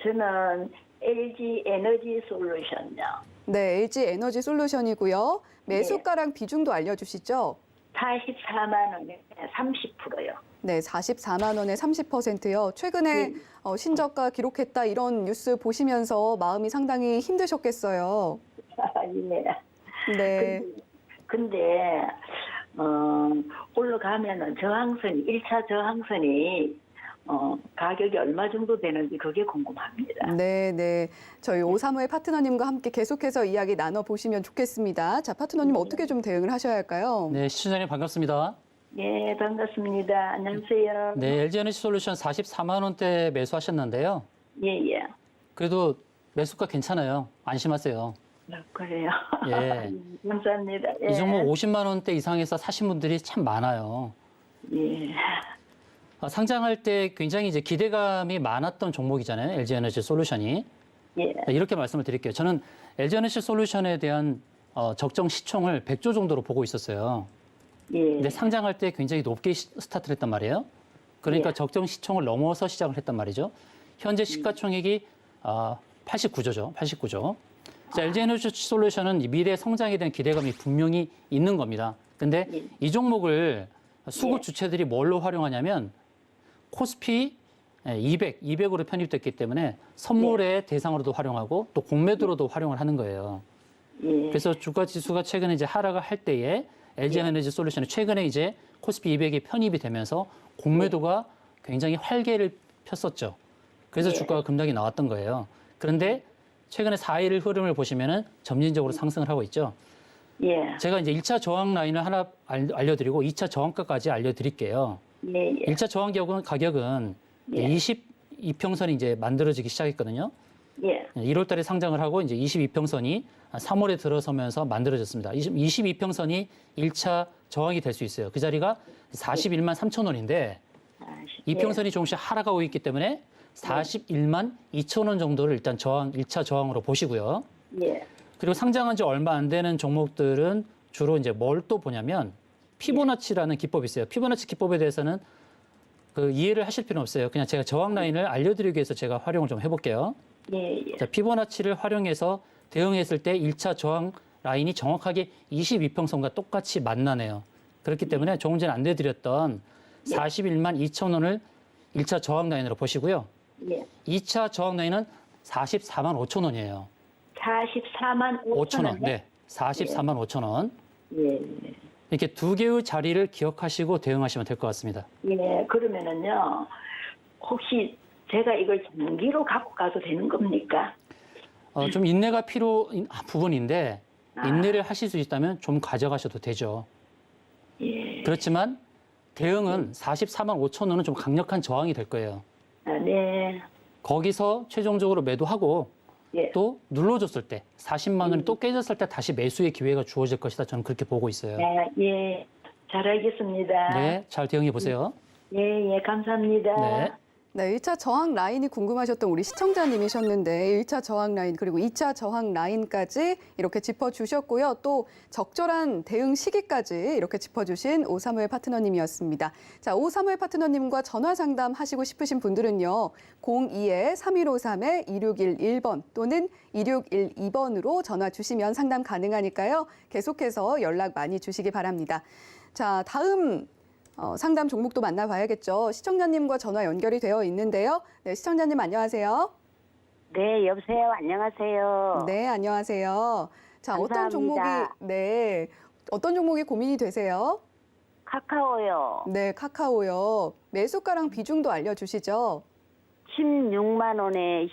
저는 LG 에너지 솔루션요. 네, LG 에너지 솔루션이고요. 매수가랑 비중도 알려주시죠. 44만 원에 30%요. 네, 44만 원에 30%요. 최근에 신저가 기록했다 이런 뉴스 보시면서 마음이 상당히 힘드셨겠어요. 네. 네. 근데 올라가면은 저항선이 1차 저항선이 가격이 얼마 정도 되는지 그게 궁금합니다. 네, 네. 저희 오사무의 파트너님과 함께 계속해서 이야기 나눠보시면 좋겠습니다. 자, 파트너님 어떻게 좀 대응을 하셔야 할까요? 네, 시청자님 반갑습니다. 네, 반갑습니다. 안녕하세요. 네, LG 에너지 솔루션 44만 원대 매수하셨는데요. 예, 예. 그래도 매수가 괜찮아요. 안심하세요. 그래요. 예. 감사합니다. 예. 이 종목 50만 원대 이상에서 사신 분들이 참 많아요. 예. 상장할 때 굉장히 이제 기대감이 많았던 종목이잖아요. LG 에너지 솔루션이. 예. 이렇게 말씀을 드릴게요. 저는 LG 에너지 솔루션에 대한 적정 시총을 100조 정도로 보고 있었어요. 예. 근데 상장할 때 굉장히 높게 스타트를 했단 말이에요. 그러니까 예. 적정 시총을 넘어서 시작을 했단 말이죠. 현재 시가총액이 89조죠. 89조. 자, LG 에너지 솔루션은 미래 성장에 대한 기대감이 분명히 있는 겁니다. 근데 예. 이 종목을 수급 예. 주체들이 뭘로 활용하냐면 코스피 200으로 편입됐기 때문에 선물의 대상으로도 활용하고 또 공매도로도 활용을 하는 거예요. 예. 그래서 주가 지수가 최근에 이제 하락을 할 때에 LG 에너지 솔루션이 최근에 이제 코스피 200이 편입이 되면서 공매도가 굉장히 활개를 폈었죠. 그래서 예. 주가가 급락이 나왔던 거예요. 그런데 최근에 4일 흐름을 보시면은 점진적으로 상승을 하고 있죠. 예. 제가 이제 1차 저항 라인을 하나 알려드리고 2차 저항가까지 알려드릴게요. 예. 예. 1차 저항 가격은 예. 22평선이 이제 만들어지기 시작했거든요. 예. 1월 달에 상장을 하고 이제 22평선이 3월에 들어서면서 만들어졌습니다. 22평선이 1차 저항이 될 수 있어요. 그 자리가 41만 3천 원인데 이 평선이 조금씩 하락하고 있기 때문에 41만 2천 원 정도를 일단 1차 저항으로 보시고요. 예. 그리고 상장한 지 얼마 안 되는 종목들은 주로 이제 뭘 또 보냐면 피보나치라는 기법이 있어요. 피보나치 기법에 대해서는 그 이해를 하실 필요는 없어요. 그냥 제가 저항 라인을 알려드리기 위해서 제가 활용을 좀 해볼게요. 예. 예. 자, 피보나치를 활용해서 대응했을 때 1차 저항 라인이 정확하게 22평선과 똑같이 만나네요. 그렇기 때문에 조금 전에 안내드렸던 41만 2천 원을 1차 저항 라인으로 보시고요. 예. 2차 저항 라인은 44만 5천 원이에요. 44만 5천 5천 원. 네. 44만 5천 원. 예. 이렇게 두 개의 자리를 기억하시고 대응하시면 될 것 같습니다. 예. 그러면은요. 혹시 제가 이걸 장기로 갖고 가도 되는 겁니까? 좀 인내가 필요한 부분인데 인내를 하실 수 있다면 좀 가져가셔도 되죠. 예. 그렇지만 대응은 44만 5천 원은 좀 강력한 저항이 될 거예요. 아, 네. 거기서 최종적으로 매도하고 예. 또 눌러줬을 때 40만 원이 또 깨졌을 때 다시 매수의 기회가 주어질 것이다. 저는 그렇게 보고 있어요. 아, 예. 잘 알겠습니다. 네, 잘 대응해 보세요. 예, 예, 감사합니다. 네. 네, 1차 저항 라인이 궁금하셨던 우리 시청자님이셨는데 1차 저항 라인 그리고 2차 저항 라인까지 이렇게 짚어주셨고요. 또 적절한 대응 시기까지 이렇게 짚어주신 오사무엘 파트너님이었습니다. 자, 오사무엘 파트너님과 전화 상담하시고 싶으신 분들은요. 02-3153-2611번 또는 2612번으로 전화 주시면 상담 가능하니까요. 계속해서 연락 많이 주시기 바랍니다. 자, 다음 상담 종목도 만나봐야겠죠. 시청자님과 전화 연결이 되어 있는데요. 네, 시청자님 안녕하세요. 네, 여보세요. 안녕하세요. 네, 안녕하세요. 자, 어떤 종목이 감사합니다. 어떤 종목이 고민이 되세요? 카카오요. 네, 카카오요. 매수가랑 비중도 알려주시죠. 16만 원에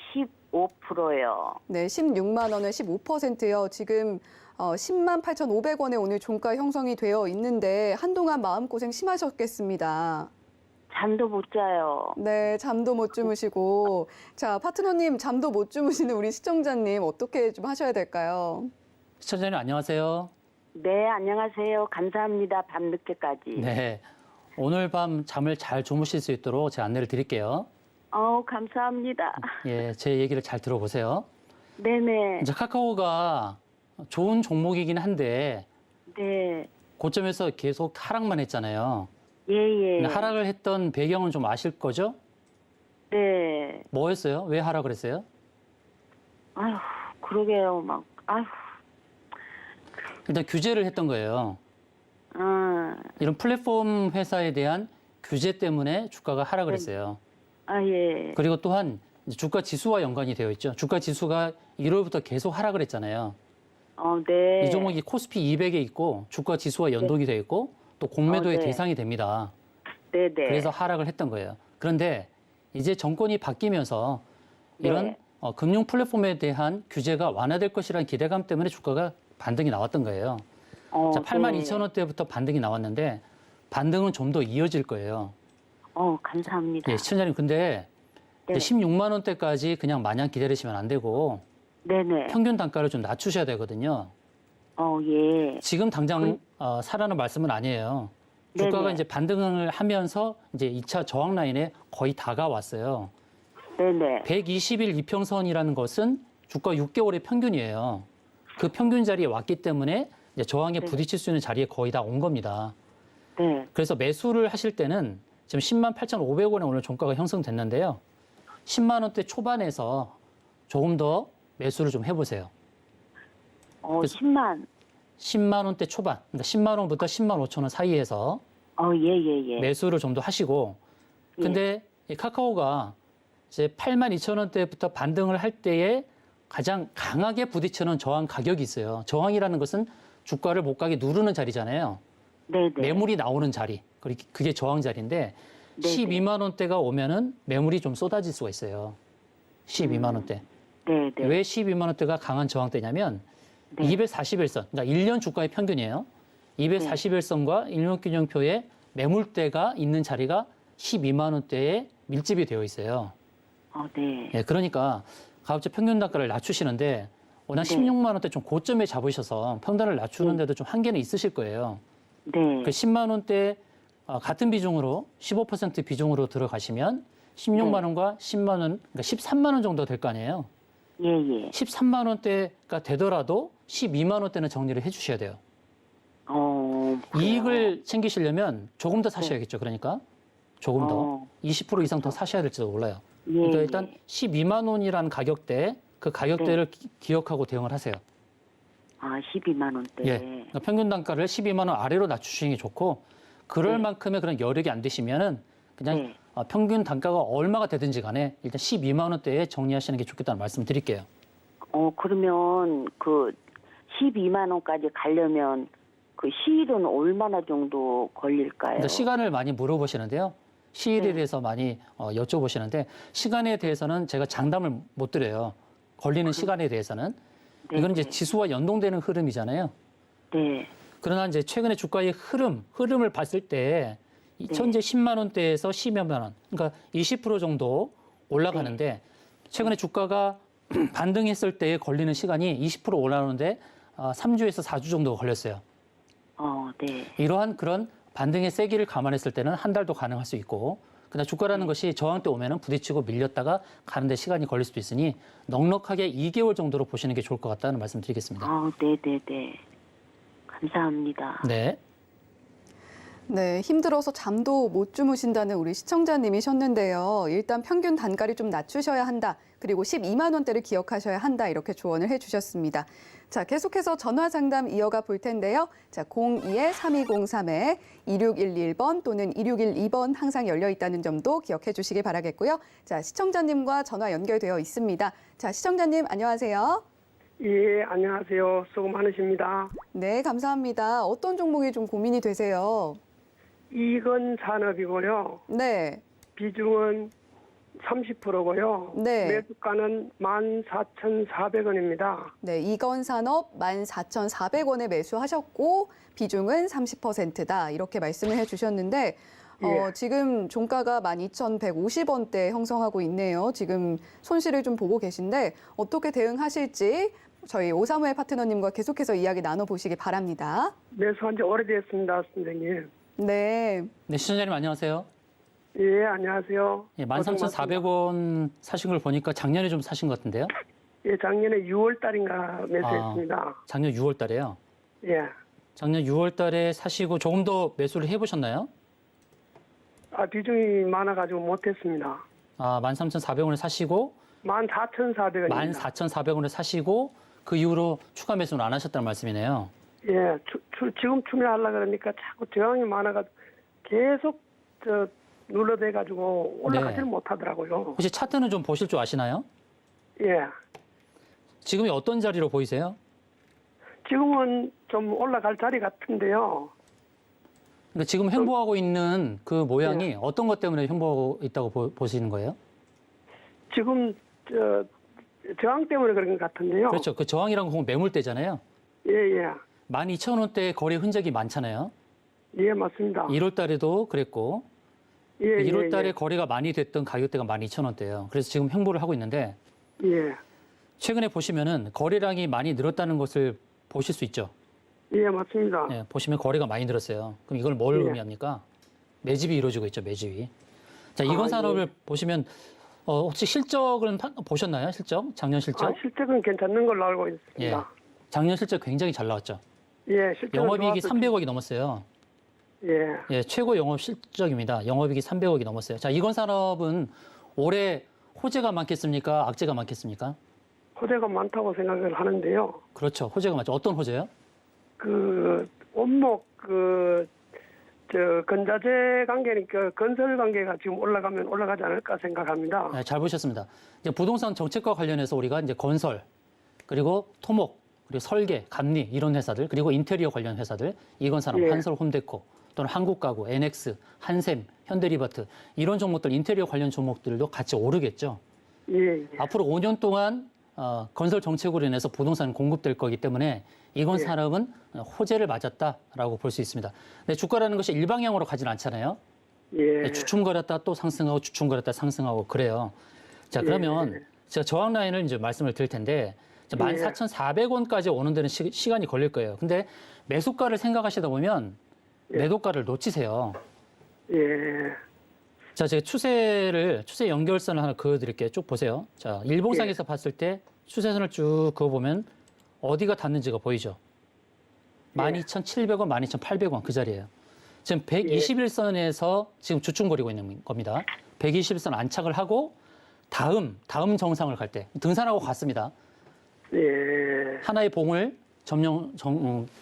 15%요. 네, 16만 원에 15%요. 지금 10만 8,500원에 오늘 종가 형성이 되어 있는데 한동안 마음고생 심하셨겠습니다. 잠도 못 자요. 네, 잠도 못 주무시고. 자, 파트너님 잠도 못 주무시는 우리 시청자님 어떻게 좀 하셔야 될까요? 시청자님 안녕하세요. 네, 안녕하세요. 감사합니다. 밤늦게까지. 네. 오늘 밤 잠을 잘 주무실 수 있도록 제가 안내를 드릴게요. 감사합니다. 예, 제 얘기를 잘 들어보세요. 네네. 이제 카카오가 좋은 종목이긴 한데 네. 고점에서 계속 하락만 했잖아요. 예, 예. 하락을 했던 배경은 좀 아실 거죠? 네. 뭐였어요? 왜 하락을 했어요? 아휴, 그러게요. 아휴. 일단 규제를 했던 거예요. 이런 플랫폼 회사에 대한 규제 때문에 주가가 하락을 했어요. 예. 그리고 또한 주가 지수와 연관이 되어 있죠. 주가 지수가 1월부터 계속 하락을 했잖아요. 네. 이 종목이 코스피 200에 있고 주가 지수와 연동이 되어 있고 또 공매도의 네. 대상이 됩니다. 네네. 그래서 하락을 했던 거예요. 그런데 이제 정권이 바뀌면서 이런 네. 금융 플랫폼에 대한 규제가 완화될 것이라는 기대감 때문에 주가가 반등이 나왔던 거예요. 자, 82,000원대부터 반등이 나왔는데 반등은 좀 더 이어질 거예요. 감사합니다. 예, 시청자님 근데 네. 16만 원대까지 그냥 마냥 기다리시면 안 되고 네네. 평균 단가를 좀 낮추셔야 되거든요. 예. 지금 당장 사라는 말씀은 아니에요. 주가가 네네. 이제 반등을 하면서 이제 2차 저항 라인에 거의 다가왔어요. 네네. 120일 이평선이라는 것은 주가 6개월의 평균이에요. 그 평균 자리에 왔기 때문에 이제 저항에 네. 부딪힐 수 있는 자리에 거의 다 온 겁니다. 네. 그래서 매수를 하실 때는 지금 10만 8,500원에 오늘 종가가 형성됐는데요. 10만 원대 초반에서 조금 더 매수를 좀 해보세요. 10만. 10만 원대 초반, 그러니까 10만 원부터 10만 5천 원 사이에서 예. 매수를 좀 더 하시고, 근데 이 카카오가 이제 8만 2천 원대부터 반등을 할 때에 가장 강하게 부딪히는 저항 가격이 있어요. 저항이라는 것은 주가를 못 가게 누르는 자리잖아요. 네네. 매물이 나오는 자리, 그게 저항 자리인데 12만 원대가 오면은 매물이 좀 쏟아질 수가 있어요. 12만 원대. 네네. 왜 12만 원대가 강한 저항대냐면 네. 241선, 그러니까 1년 주가의 평균이에요. 241선과 일목균형표에 매물대가 있는 자리가 12만 원대에 밀집이 되어 있어요. 네. 예, 그러니까 가급적 평균 단가를 낮추시는데 워낙 네. 16만 원대 좀 고점에 잡으셔서 평단을 낮추는데도 좀 한계는 있으실 거예요. 네. 그 10만 원대 같은 비중으로 15% 비중으로 들어가시면 16만 원과 10만 원, 그러니까 13만 원 정도 될 거 아니에요. 예. 13만 원대가 되더라도 12만 원대는 정리를 해주셔야 돼요. 그래요. 이익을 챙기시려면 조금 더 사셔야겠죠. 그러니까 조금 더 20% 이상 더 사셔야 될지도 몰라요. 그러니까 일단 12만 원이라는 가격대, 그 가격대를 기억하고 대응을 하세요. 12만 원대. 예, 그러니까 평균 단가를 12만 원 아래로 낮추시는 게 좋고, 그럴 만큼의 그런 여력이 안 되시면은 그냥 네. 평균 단가가 얼마가 되든지 간에 일단 12만 원대에 정리하시는 게 좋겠다는 말씀을 드릴게요. 그러면 그 12만 원까지 가려면 그 시일은 얼마나 정도 걸릴까요? 그러니까 시간을 많이 물어보시는데요. 시일에 네. 대해서 많이 여쭤보시는데 시간에 대해서는 제가 장담을 못 드려요. 걸리는 시간에 대해서는. 네, 이건 이제 네. 지수와 연동되는 흐름이잖아요. 네. 그러나 이제 최근에 주가의 흐름을 봤을 때 현재 10만 원대에서 10여만 원, 그러니까 20% 정도 올라가는데 최근에 주가가 반등했을 때 걸리는 시간이 20% 올라오는데 3주에서 4주 정도 걸렸어요. 네. 이러한 그런 반등의 세기를 감안했을 때는 한 달도 가능할 수 있고, 그러나 주가라는 것이 저항대 오면은 부딪히고 밀렸다가 가는데 시간이 걸릴 수도 있으니 넉넉하게 2개월 정도로 보시는 게 좋을 것 같다는 말씀드리겠습니다. 네네네. 감사합니다. 네. 네, 힘들어서 잠도 못 주무신다는 우리 시청자님이셨는데요. 일단 평균 단가를 좀 낮추셔야 한다. 그리고 12만 원대를 기억하셔야 한다. 이렇게 조언을 해주셨습니다. 자, 계속해서 전화 상담 이어가 볼 텐데요. 자, 02-3203-2611번 또는 2612번 항상 열려 있다는 점도 기억해 주시기 바라겠고요. 자, 시청자님과 전화 연결되어 있습니다. 자, 시청자님 안녕하세요. 예, 안녕하세요. 수고 많으십니다. 네, 감사합니다. 어떤 종목이 좀 고민이 되세요? 이건 산업이고요. 네, 비중은 30%고요. 네. 매수가는 14,400원입니다. 네, 이건산업 14,400원에 매수하셨고 비중은 30%다 이렇게 말씀을 해주셨는데 예. 지금 종가가 12,150원대 형성하고 있네요. 지금 손실을 좀 보고 계신데 어떻게 대응하실지 저희 오사무엘 파트너님과 계속해서 이야기 나눠보시기 바랍니다. 매수한 지 오래됐습니다, 선생님. 네, 네, 시청자님 안녕하세요. 예, 안녕하세요. 예, 13,400원 사신 걸 보니까 작년에 좀 사신 것 같은데요. 예, 작년에 6월 달인가 매수했습니다. 작년 6월 달에요. 예. 작년 6월 달에 사시고 조금 더 매수를 해보셨나요? 비중이 많아가지고 못했습니다. 13,400원에 사시고 14,400원입니다. 14,400원에 사시고 그 이후로 추가 매수는 안 하셨다는 말씀이네요. 예, 지금 추매하려고 그러니까 자꾸 저항이 많아가지고 계속 눌러대가지고 올라가지를 네. 못하더라고요. 혹시 차트는 좀 보실 줄 아시나요? 예, 지금이 어떤 자리로 보이세요? 지금은 좀 올라갈 자리 같은데요. 그러니까 지금 횡보하고 있는 그 모양이 어떤 것 때문에 횡보하고 있다고 보시는 거예요? 지금 저항 때문에 그런 것 같은데요. 그렇죠. 그 저항이란 건 매물대잖아요. 예, 예, 12,000원대 거래 흔적이 많잖아요. 예, 맞습니다. 1월 달에도 그랬고 예, 1월 달에 예, 거래가 많이 됐던 가격대가 12,000원대예요. 그래서 지금 횡보를 하고 있는데 예, 최근에 보시면은 거래량이 많이 늘었다는 것을 보실 수 있죠. 예, 맞습니다. 예, 보시면 거래가 많이 늘었어요. 그럼 이걸 뭘 예. 의미합니까? 매집이 이루어지고 있죠, 매집이. 자, 이건 산업을 보시면 혹시 실적을 보셨나요? 실적? 작년 실적? 실적은 괜찮은 걸로 알고 있습니다. 예. 작년 실적 굉장히 잘 나왔죠. 예, 실적은 영업이익이 좋아서 300억이 넘었어요. 예, 예, 최고 영업 실적입니다. 영업이익이 300억이 넘었어요. 자, 이건 산업은 올해 호재가 많겠습니까? 악재가 많겠습니까? 호재가 많다고 생각을 하는데요. 그렇죠. 호재가 많죠. 어떤 호재요? 원목 건자재 관계니까 건설 관계가 지금 올라가면 올라가지 않을까 생각합니다. 네, 잘 보셨습니다. 이제 부동산 정책과 관련해서 우리가 이제 건설, 그리고 토목, 그리고 설계, 감리 이런 회사들, 그리고 인테리어 관련 회사들, 이건산업, 예. 한솔 홈데코, 또는 한국가구, NX, 한샘, 현대리바트 이런 종목들, 인테리어 관련 종목들도 같이 오르겠죠. 예, 예. 앞으로 5년 동안 건설 정책으로 인해서 부동산 공급될 거기 때문에 이건 예. 산업은 호재를 맞았다라고 볼 수 있습니다. 근데 주가라는 것이 일방향으로 가진 않잖아요. 예. 주춤거렸다 또 상승하고 주춤거렸다 상승하고 그래요. 자, 그러면 제가 저항 라인을 이제 말씀을 드릴 텐데 14,400원까지 오는 데는 시간이 걸릴 거예요. 근데 매수가를 생각하시다 보면 매도가를 놓치세요. 예. 자, 제가 추세 연결선을 하나 그어드릴게요. 쭉 보세요. 자, 일봉상에서 봤을 때 추세선을 쭉 그어보면 어디가 닿는지가 보이죠? 12,700원, 12,800원 그 자리예요. 지금 121선에서 지금 주춤거리고 있는 겁니다. 121선 안착을 하고 다음 정상을 갈 때 등산하고 갔습니다. 예. 하나의 봉을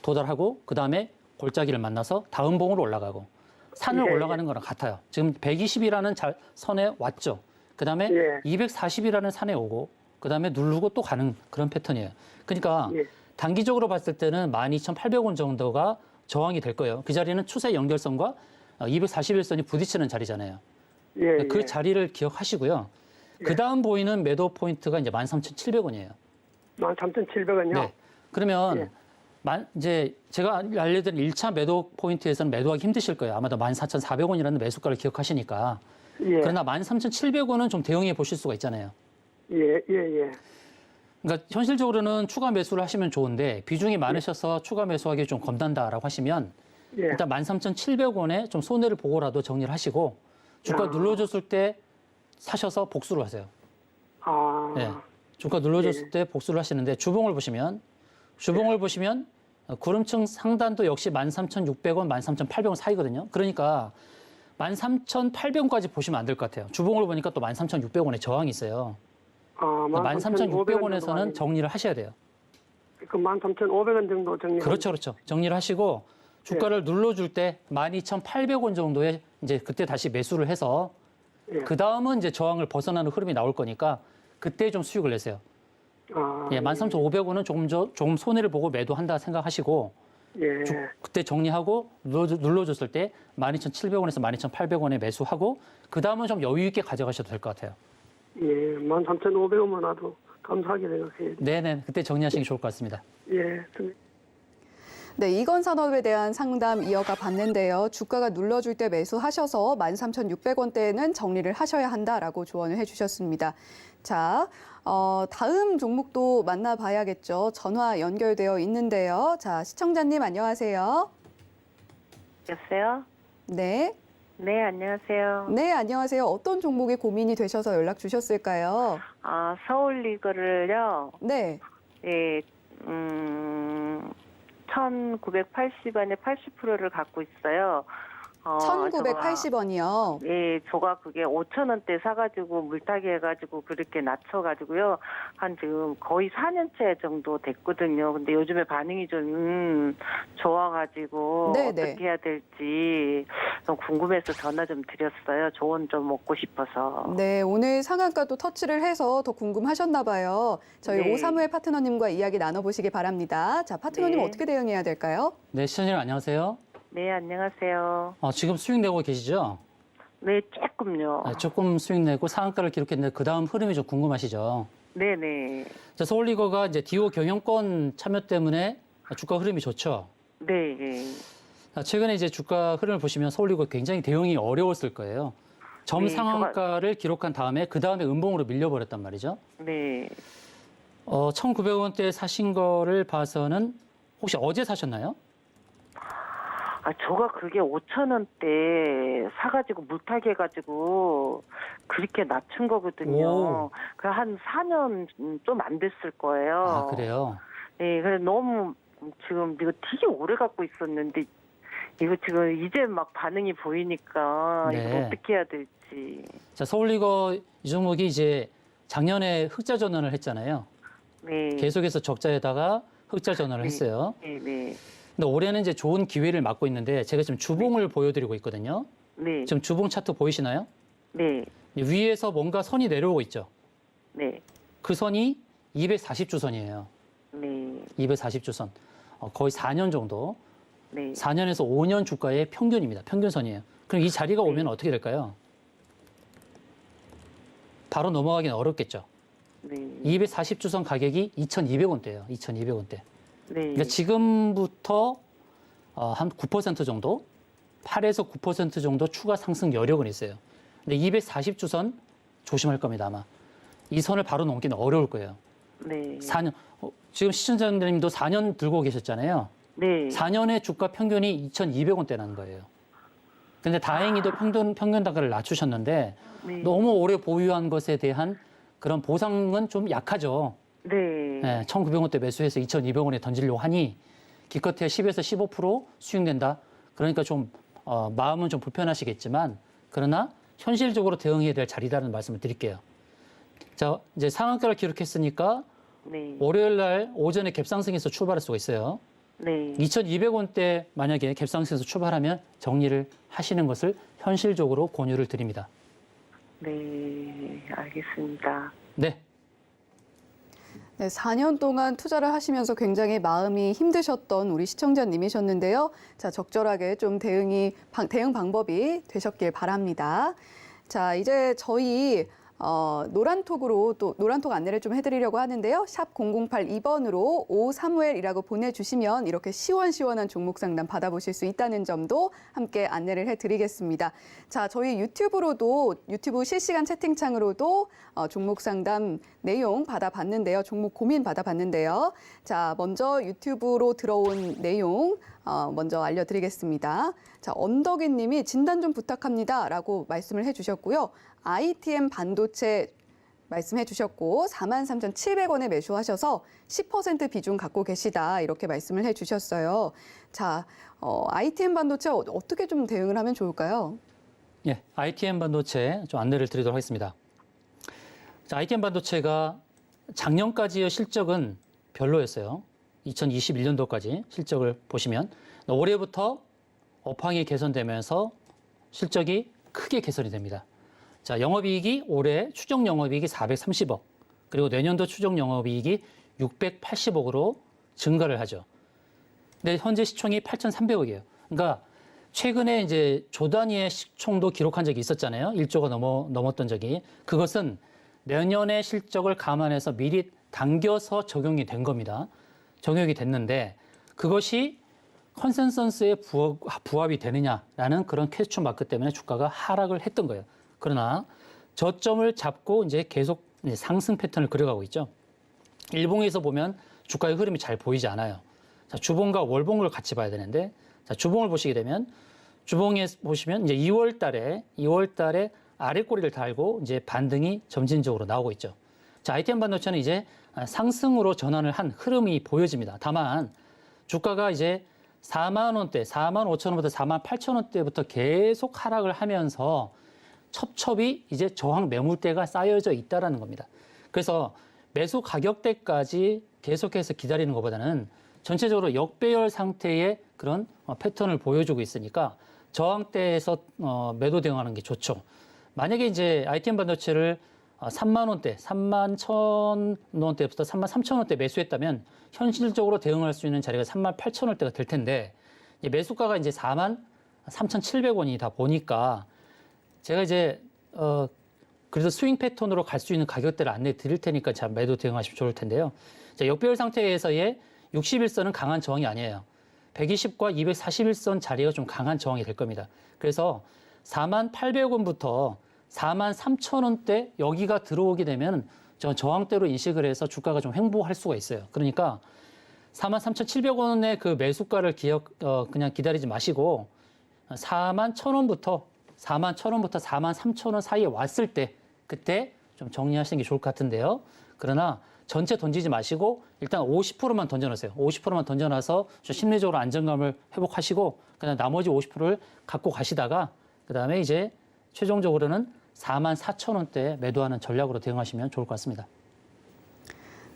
도달하고 그 다음에 골짜기를 만나서 다음 봉으로 올라가고 산을 예, 올라가는 거랑 같아요. 지금 120이라는 선에 왔죠. 그다음에 예. 240이라는 산에 오고 그다음에 누르고 또 가는 그런 패턴이에요. 그러니까 예. 단기적으로 봤을 때는 12,800원 정도가 저항이 될 거예요. 그 자리는 추세 연결선과 241선이 부딪히는 자리잖아요. 예, 그 예. 자리를 기억하시고요. 그 다음 보이는 매도 포인트가 이제 13,700원이에요. 13,700원이요? 네. 그러면 이제 제가 알려드린 1차 매도 포인트에서는 매도하기 힘드실 거예요. 아마도 14,400원이라는 매수가를 기억하시니까. 예. 그러나 13,700원은 좀 대응해 보실 수가 있잖아요. 예, 예, 예. 그러니까 현실적으로는 추가 매수를 하시면 좋은데 비중이 많으셔서 추가 매수하기 좀 겁난다라고 하시면 예. 일단 13,700원에 좀 손해를 보고라도 정리를 하시고 주가 눌러줬을 때 사셔서 복수를 하세요. 아. 네. 주가 눌러줬을 때 복수를 하시는데 주봉을 보시면 구름층 상단도 역시 13,600원, 13,800원 사이거든요. 그러니까 13,800원까지 보시면 안 될 것 같아요. 주봉을 보니까 또 13,600원에 저항이 있어요. 아, 13,600원에서는 정리를 하셔야 돼요. 그 13,500원 정도 정리. 그렇죠. 정리를 하시고 주가를 눌러줄 때 12,800원 정도에 이제 그때 다시 매수를 해서 그 다음은 이제 저항을 벗어나는 흐름이 나올 거니까 그때 좀 수익을 내세요. 아, 예, 13,500원은 조금 손해를 보고 매도한다 생각하시고 예. 그때 정리하고 눌러줬을 때 12,700원에서 12,800원에 매수하고 그 다음은 좀 여유 있게 가져가셔도 될 것 같아요. 예, 13,500원만 나도 감사하게 생각해요. 네네, 그때 정리하시는 게 좋을 것 같습니다. 예. 네, 이건 산업에 대한 상담 이어가 봤는데요. 주가가 눌러줄 때 매수하셔서 13,600원대에는 정리를 하셔야 한다라고 조언을 해주셨습니다. 자, 다음 종목도 만나봐야겠죠. 전화 연결되어 있는데요. 자, 시청자님 안녕하세요. 여보세요? 네. 네, 안녕하세요. 네, 안녕하세요. 어떤 종목에 고민이 되셔서 연락 주셨을까요? 아, 서울리거를요. 네. 예, 1,980원에 80%를 갖고 있어요. 1,980원이요. 예, 저가 그게 5,000원대 사가지고 물타기 해가지고 그렇게 낮춰가지고요. 한 지금 거의 4년째 정도 됐거든요. 근데 요즘에 반응이 좀 좋아가지고 네네. 어떻게 해야 될지 좀 궁금해서 전화 좀 드렸어요. 조언 좀 얻고 싶어서. 네, 오늘 상한가도 터치를 해서 더 궁금하셨나 봐요. 저희 네. 오사무엘 파트너님과 이야기 나눠보시기 바랍니다. 자, 파트너님 네. 어떻게 대응해야 될까요? 네, 시청자님 안녕하세요. 네, 안녕하세요. 지금 수익 내고 계시죠? 네, 조금요. 네, 조금 수익 내고 상한가를 기록했는데 그 다음 흐름이 좀 궁금하시죠? 네네. 자, 서울리거가 이제 디오 경영권 참여 때문에 주가 흐름이 좋죠. 네, 네. 최근에 이제 주가 흐름을 보시면 서울리거 굉장히 대응이 어려웠을 거예요. 점 네, 상한가를 기록한 다음에 그 다음에 음봉으로 밀려버렸단 말이죠. 네. 1,900원대 사신 거를 봐서는 혹시 어제 사셨나요? 아, 저가 그게 5,000원대 사가지고 물타기 해가지고 그렇게 낮춘 거거든요. 오. 그 한 4년 좀 안 됐을 거예요. 아, 그래요? 네, 그래 너무 지금 이거 되게 오래 갖고 있었는데 이거 지금 이제 막 반응이 보이니까 네. 이거 어떻게 해야 될지. 자, 서울리거 이 종목이 이제 작년에 흑자 전환을 했잖아요. 네. 계속해서 적자에다가 흑자 전환을 했어요. 네, 네. 근데 올해는 이제 좋은 기회를 맞고 있는데 제가 지금 주봉을 보여드리고 있거든요. 네. 지금 주봉 차트 보이시나요? 네. 위에서 뭔가 선이 내려오고 있죠. 네. 그 선이 240주선이에요. 네. 240주선. 거의 4년 정도. 네. 4년에서 5년 주가의 평균입니다. 평균선이에요. 그럼 이 자리가 오면 어떻게 될까요? 바로 넘어가기는 어렵겠죠. 네. 240주선 가격이 2,200원대예요. 2,200원대. 네. 그러니까 지금부터 한 9% 정도, 8에서 9% 정도 추가 상승 여력은 있어요. 근데 240주선 조심할 겁니다, 아마. 이 선을 바로 넘기는 어려울 거예요. 네. 4년, 지금 시청자님도 4년 들고 계셨잖아요. 네. 4년의 주가 평균이 2,200원대라는 거예요. 근데 다행히도 평균 단가를 낮추셨는데 네. 너무 오래 보유한 것에 대한 그런 보상은 좀 약하죠. 네. 네, 1,900원대 매수해서 2,200원에 던지려고 하니 기껏해야 10에서 15% 수익 낸다. 그러니까 좀 마음은 좀 불편하시겠지만 그러나 현실적으로 대응해야 될 자리다는 말씀을 드릴게요. 자, 이제 상한가를 기록했으니까 네. 월요일 날 오전에 갭상승해서 출발할 수가 있어요. 네. 2,200원대 만약에 갭상승에서 출발하면 정리를 하시는 것을 현실적으로 권유를 드립니다. 네, 알겠습니다. 네. 네, 4년 동안 투자를 하시면서 굉장히 마음이 힘드셨던 우리 시청자님이셨는데요. 자, 적절하게 좀 대응 방법이 되셨길 바랍니다. 자, 이제 저희 노란톡 안내를 좀 해드리려고 하는데요. 샵 0082번으로 오사무엘이라고 보내주시면 이렇게 시원시원한 종목 상담 받아보실 수 있다는 점도 함께 안내를 해드리겠습니다. 자, 저희 유튜브 실시간 채팅창으로도 종목 상담 내용 받아봤는데요. 종목 고민 받아봤는데요. 자, 먼저 유튜브로 들어온 내용 먼저 알려드리겠습니다. 자, 언덕이 님이 진단 좀 부탁합니다 라고 말씀을 해주셨고요. ITM 반도체 말씀해 주셨고 43,700원에 매수하셔서 10% 비중 갖고 계시다 이렇게 말씀을 해 주셨어요. 자, ITM 반도체 어떻게 좀 대응을 하면 좋을까요? 예, ITM 반도체 좀 안내를 드리도록 하겠습니다. 자, ITM 반도체가 작년까지의 실적은 별로였어요. 2021년도까지 실적을 보시면 올해부터 업황이 개선되면서 실적이 크게 개선이 됩니다. 자, 영업이익이 올해 추정 영업이익이 430억, 그리고 내년도 추정 영업이익이 680억으로 증가를 하죠. 근데 현재 시총이 8,300억이에요. 그러니까 최근에 이제 조 단위의 시총도 기록한 적이 있었잖아요. 1조가 넘었던 적이. 그것은 내년의 실적을 감안해서 미리 당겨서 적용이 된 겁니다. 적용이 됐는데 그것이 컨센서스에 부합이 되느냐라는 그런 퀘스천 마크 때문에 주가가 하락을 했던 거예요. 그러나 저점을 잡고 이제 계속 상승 패턴을 그려가고 있죠. 일봉에서 보면 주가의 흐름이 잘 보이지 않아요. 자, 주봉과 월봉을 같이 봐야 되는데, 자, 주봉을 보시게 되면 주봉에 보시면 이제 2월 달에 아래 꼬리를 달고 이제 반등이 점진적으로 나오고 있죠. 자, ITM 반도체는 이제 상승으로 전환을 한 흐름이 보여집니다. 다만 주가가 이제 4만 원대, 4만 5천 원부터 4만 8천 원대부터 계속 하락을 하면서 첩첩이 이제 저항 매물대가 쌓여져 있다라는 겁니다. 그래서 매수 가격대까지 계속해서 기다리는 것보다는 전체적으로 역배열 상태의 그런 패턴을 보여주고 있으니까 저항대에서 매도 대응하는 게 좋죠. 만약에 이제 ITM 반도체를 3만 원대, 3만 1천 원대부터 3만 3천 원대 매수했다면 현실적으로 대응할 수 있는 자리가 3만 8천 원대가 될 텐데 매수가가 이제 4만 3,700원이다 보니까 제가 이제 그래서 스윙 패턴으로 갈 수 있는 가격대를 안내해 드릴 테니까 자, 매도 대응하시면 좋을 텐데요. 자, 역배열 상태에서의 61선은 강한 저항이 아니에요. 120과 241선 자리가 좀 강한 저항이 될 겁니다. 그래서 4만 800원부터 4만 3천 원대 여기가 들어오게 되면 저항대로 인식을 해서 주가가 좀 횡보할 수가 있어요. 그러니까 4만 3,700원의 그 매수가를 그냥 기다리지 마시고 4만 1,000원부터 4만 1,000원부터 4만 3천 원 사이에 왔을 때 그때 좀 정리하시는 게 좋을 것 같은데요. 그러나 전체 던지지 마시고 일단 50%만 던져놓으세요. 50%만 던져놔서 좀 심리적으로 안정감을 회복하시고 그다음 나머지 50%를 갖고 가시다가 그다음에 이제 최종적으로는 4만 4천 원대에 매도하는 전략으로 대응하시면 좋을 것 같습니다.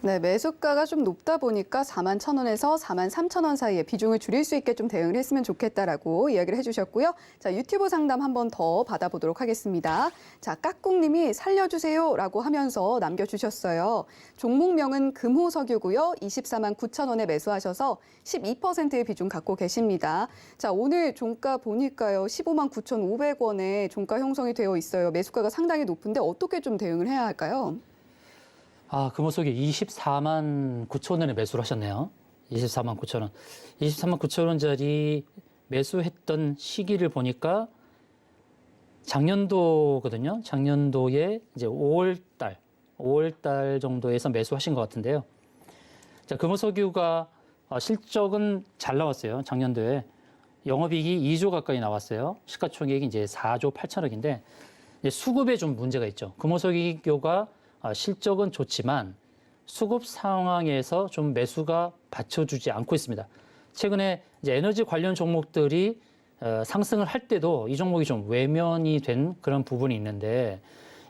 네, 매수가가 좀 높다 보니까 4만 1,000원에서 4만 3천 원 사이에 비중을 줄일 수 있게 좀 대응을 했으면 좋겠다라고 이야기를 해주셨고요. 자, 유튜브 상담 한 번 더 받아보도록 하겠습니다. 자, 까꿍님이 살려주세요라고 하면서 남겨주셨어요. 종목명은 금호석유고요. 24만 9천 원에 매수하셔서 12%의 비중 갖고 계십니다. 자, 오늘 종가 보니까요. 15만 9,500원에 종가 형성이 되어 있어요. 매수가가 상당히 높은데 어떻게 좀 대응을 해야 할까요? 금호석유 24만 9천 원에 매수를 하셨네요. 24만 9천 원. 24만 9천 원짜리 매수했던 시기를 보니까 작년도거든요. 작년도에 이제 5월 달 정도에서 매수하신 것 같은데요. 자, 금호석유가 실적은 잘 나왔어요. 작년도에. 영업이익이 2조 가까이 나왔어요. 시가총액이 이제 4조 8천억인데 수급에 좀 문제가 있죠. 금호석유가 실적은 좋지만 수급 상황에서 좀 매수가 받쳐주지 않고 있습니다. 최근에 이제 에너지 관련 종목들이 상승을 할 때도 이 종목이 좀 외면이 된 그런 부분이 있는데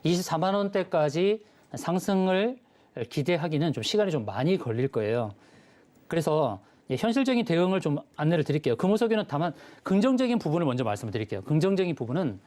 24만 원대까지 상승을 기대하기는 좀 시간이 좀 많이 걸릴 거예요. 그래서 현실적인 대응을 좀 안내를 드릴게요. 금호석유는 다만 긍정적인 부분을 먼저 말씀을 드릴게요. 긍정적인 부분은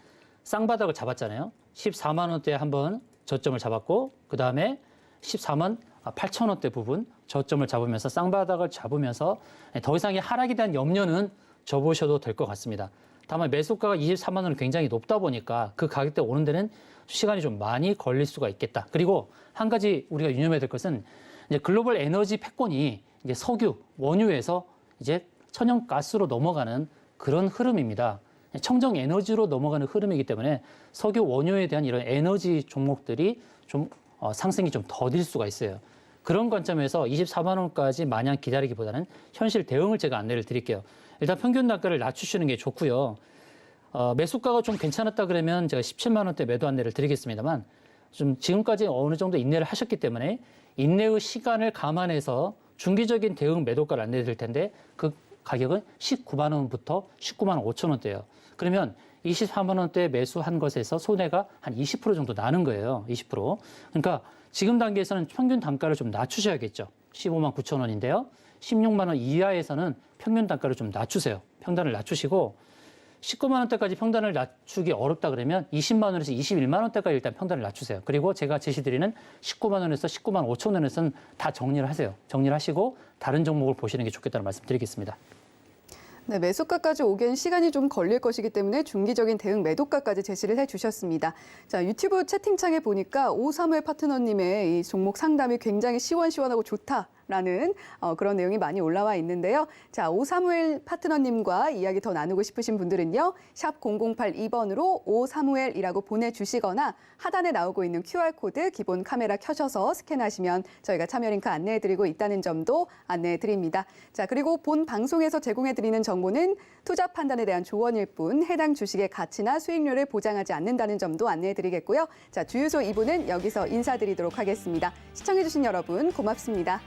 쌍바닥을 잡았잖아요. 14만 원대에 한번 저점을 잡았고 그다음에 14만 8천 원대 부분 저점을 잡으면서 쌍바닥을 잡으면서 더 이상의 하락에 대한 염려는 접으셔도 될 것 같습니다. 다만 매수가가 24만 원은 굉장히 높다 보니까 그 가격대 오는 데는 시간이 좀 많이 걸릴 수가 있겠다. 그리고 한 가지 우리가 유념해야 될 것은 이제 글로벌 에너지 패권이 이제 석유, 원유에서 이제 천연가스로 넘어가는 그런 흐름입니다. 청정 에너지로 넘어가는 흐름이기 때문에 석유, 원유에 대한 이런 에너지 종목들이 좀 상승이 좀 더딜 수가 있어요. 그런 관점에서 24만 원까지 마냥 기다리기보다는 현실 대응을 제가 안내를 드릴게요. 일단 평균 단가를 낮추시는 게 좋고요. 매수가가 좀 괜찮았다 그러면 제가 17만 원대 매도 안내를 드리겠습니다만 좀 지금까지 어느 정도 인내를 하셨기 때문에 인내의 시간을 감안해서 중기적인 대응 매도가를 안내해 드릴 텐데 그 가격은 19만 원부터 19만 5천 원대예요. 그러면 24만 원대 매수한 것에서 손해가 한 20% 정도 나는 거예요. 20%. 그러니까 지금 단계에서는 평균 단가를 좀 낮추셔야겠죠. 15만 9천 원인데요. 16만 원 이하에서는 평균 단가를 좀 낮추세요. 평단을 낮추시고 19만 원대까지 평단을 낮추기 어렵다 그러면 20만 원에서 21만 원대까지 일단 평단을 낮추세요. 그리고 제가 제시드리는 19만 원에서 19만 5천 원에서는 다 정리를 하세요. 정리를 하시고 다른 종목을 보시는 게 좋겠다는 말씀 드리겠습니다. 네, 매수가까지 오기엔 시간이 좀 걸릴 것이기 때문에 중기적인 대응 매도가까지 제시를 해주셨습니다. 자, 유튜브 채팅창에 보니까 오사무엘 파트너님의 이 종목 상담이 굉장히 시원시원하고 좋다라는 그런 내용이 많이 올라와 있는데요. 자, 오사무엘 파트너님과 이야기 더 나누고 싶으신 분들은요. 샵 0082번으로 오사무엘이라고 보내주시거나 하단에 나오고 있는 QR코드 기본 카메라 켜셔서 스캔하시면 저희가 참여 링크 안내해드리고 있다는 점도 안내해드립니다. 자, 그리고 본 방송에서 제공해드리는 정보는 투자 판단에 대한 조언일 뿐 해당 주식의 가치나 수익률을 보장하지 않는다는 점도 안내해드리겠고요. 자, 주유소 2부는 여기서 인사드리도록 하겠습니다. 시청해주신 여러분 고맙습니다.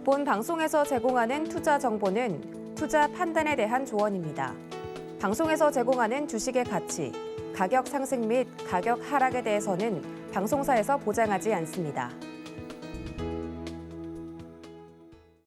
본 방송에서 제공하는 투자 정보는 투자 판단에 대한 조언입니다. 방송에서 제공하는 주식의 가치, 가격 상승 및 가격 하락에 대해서는 방송사에서 보장하지 않습니다.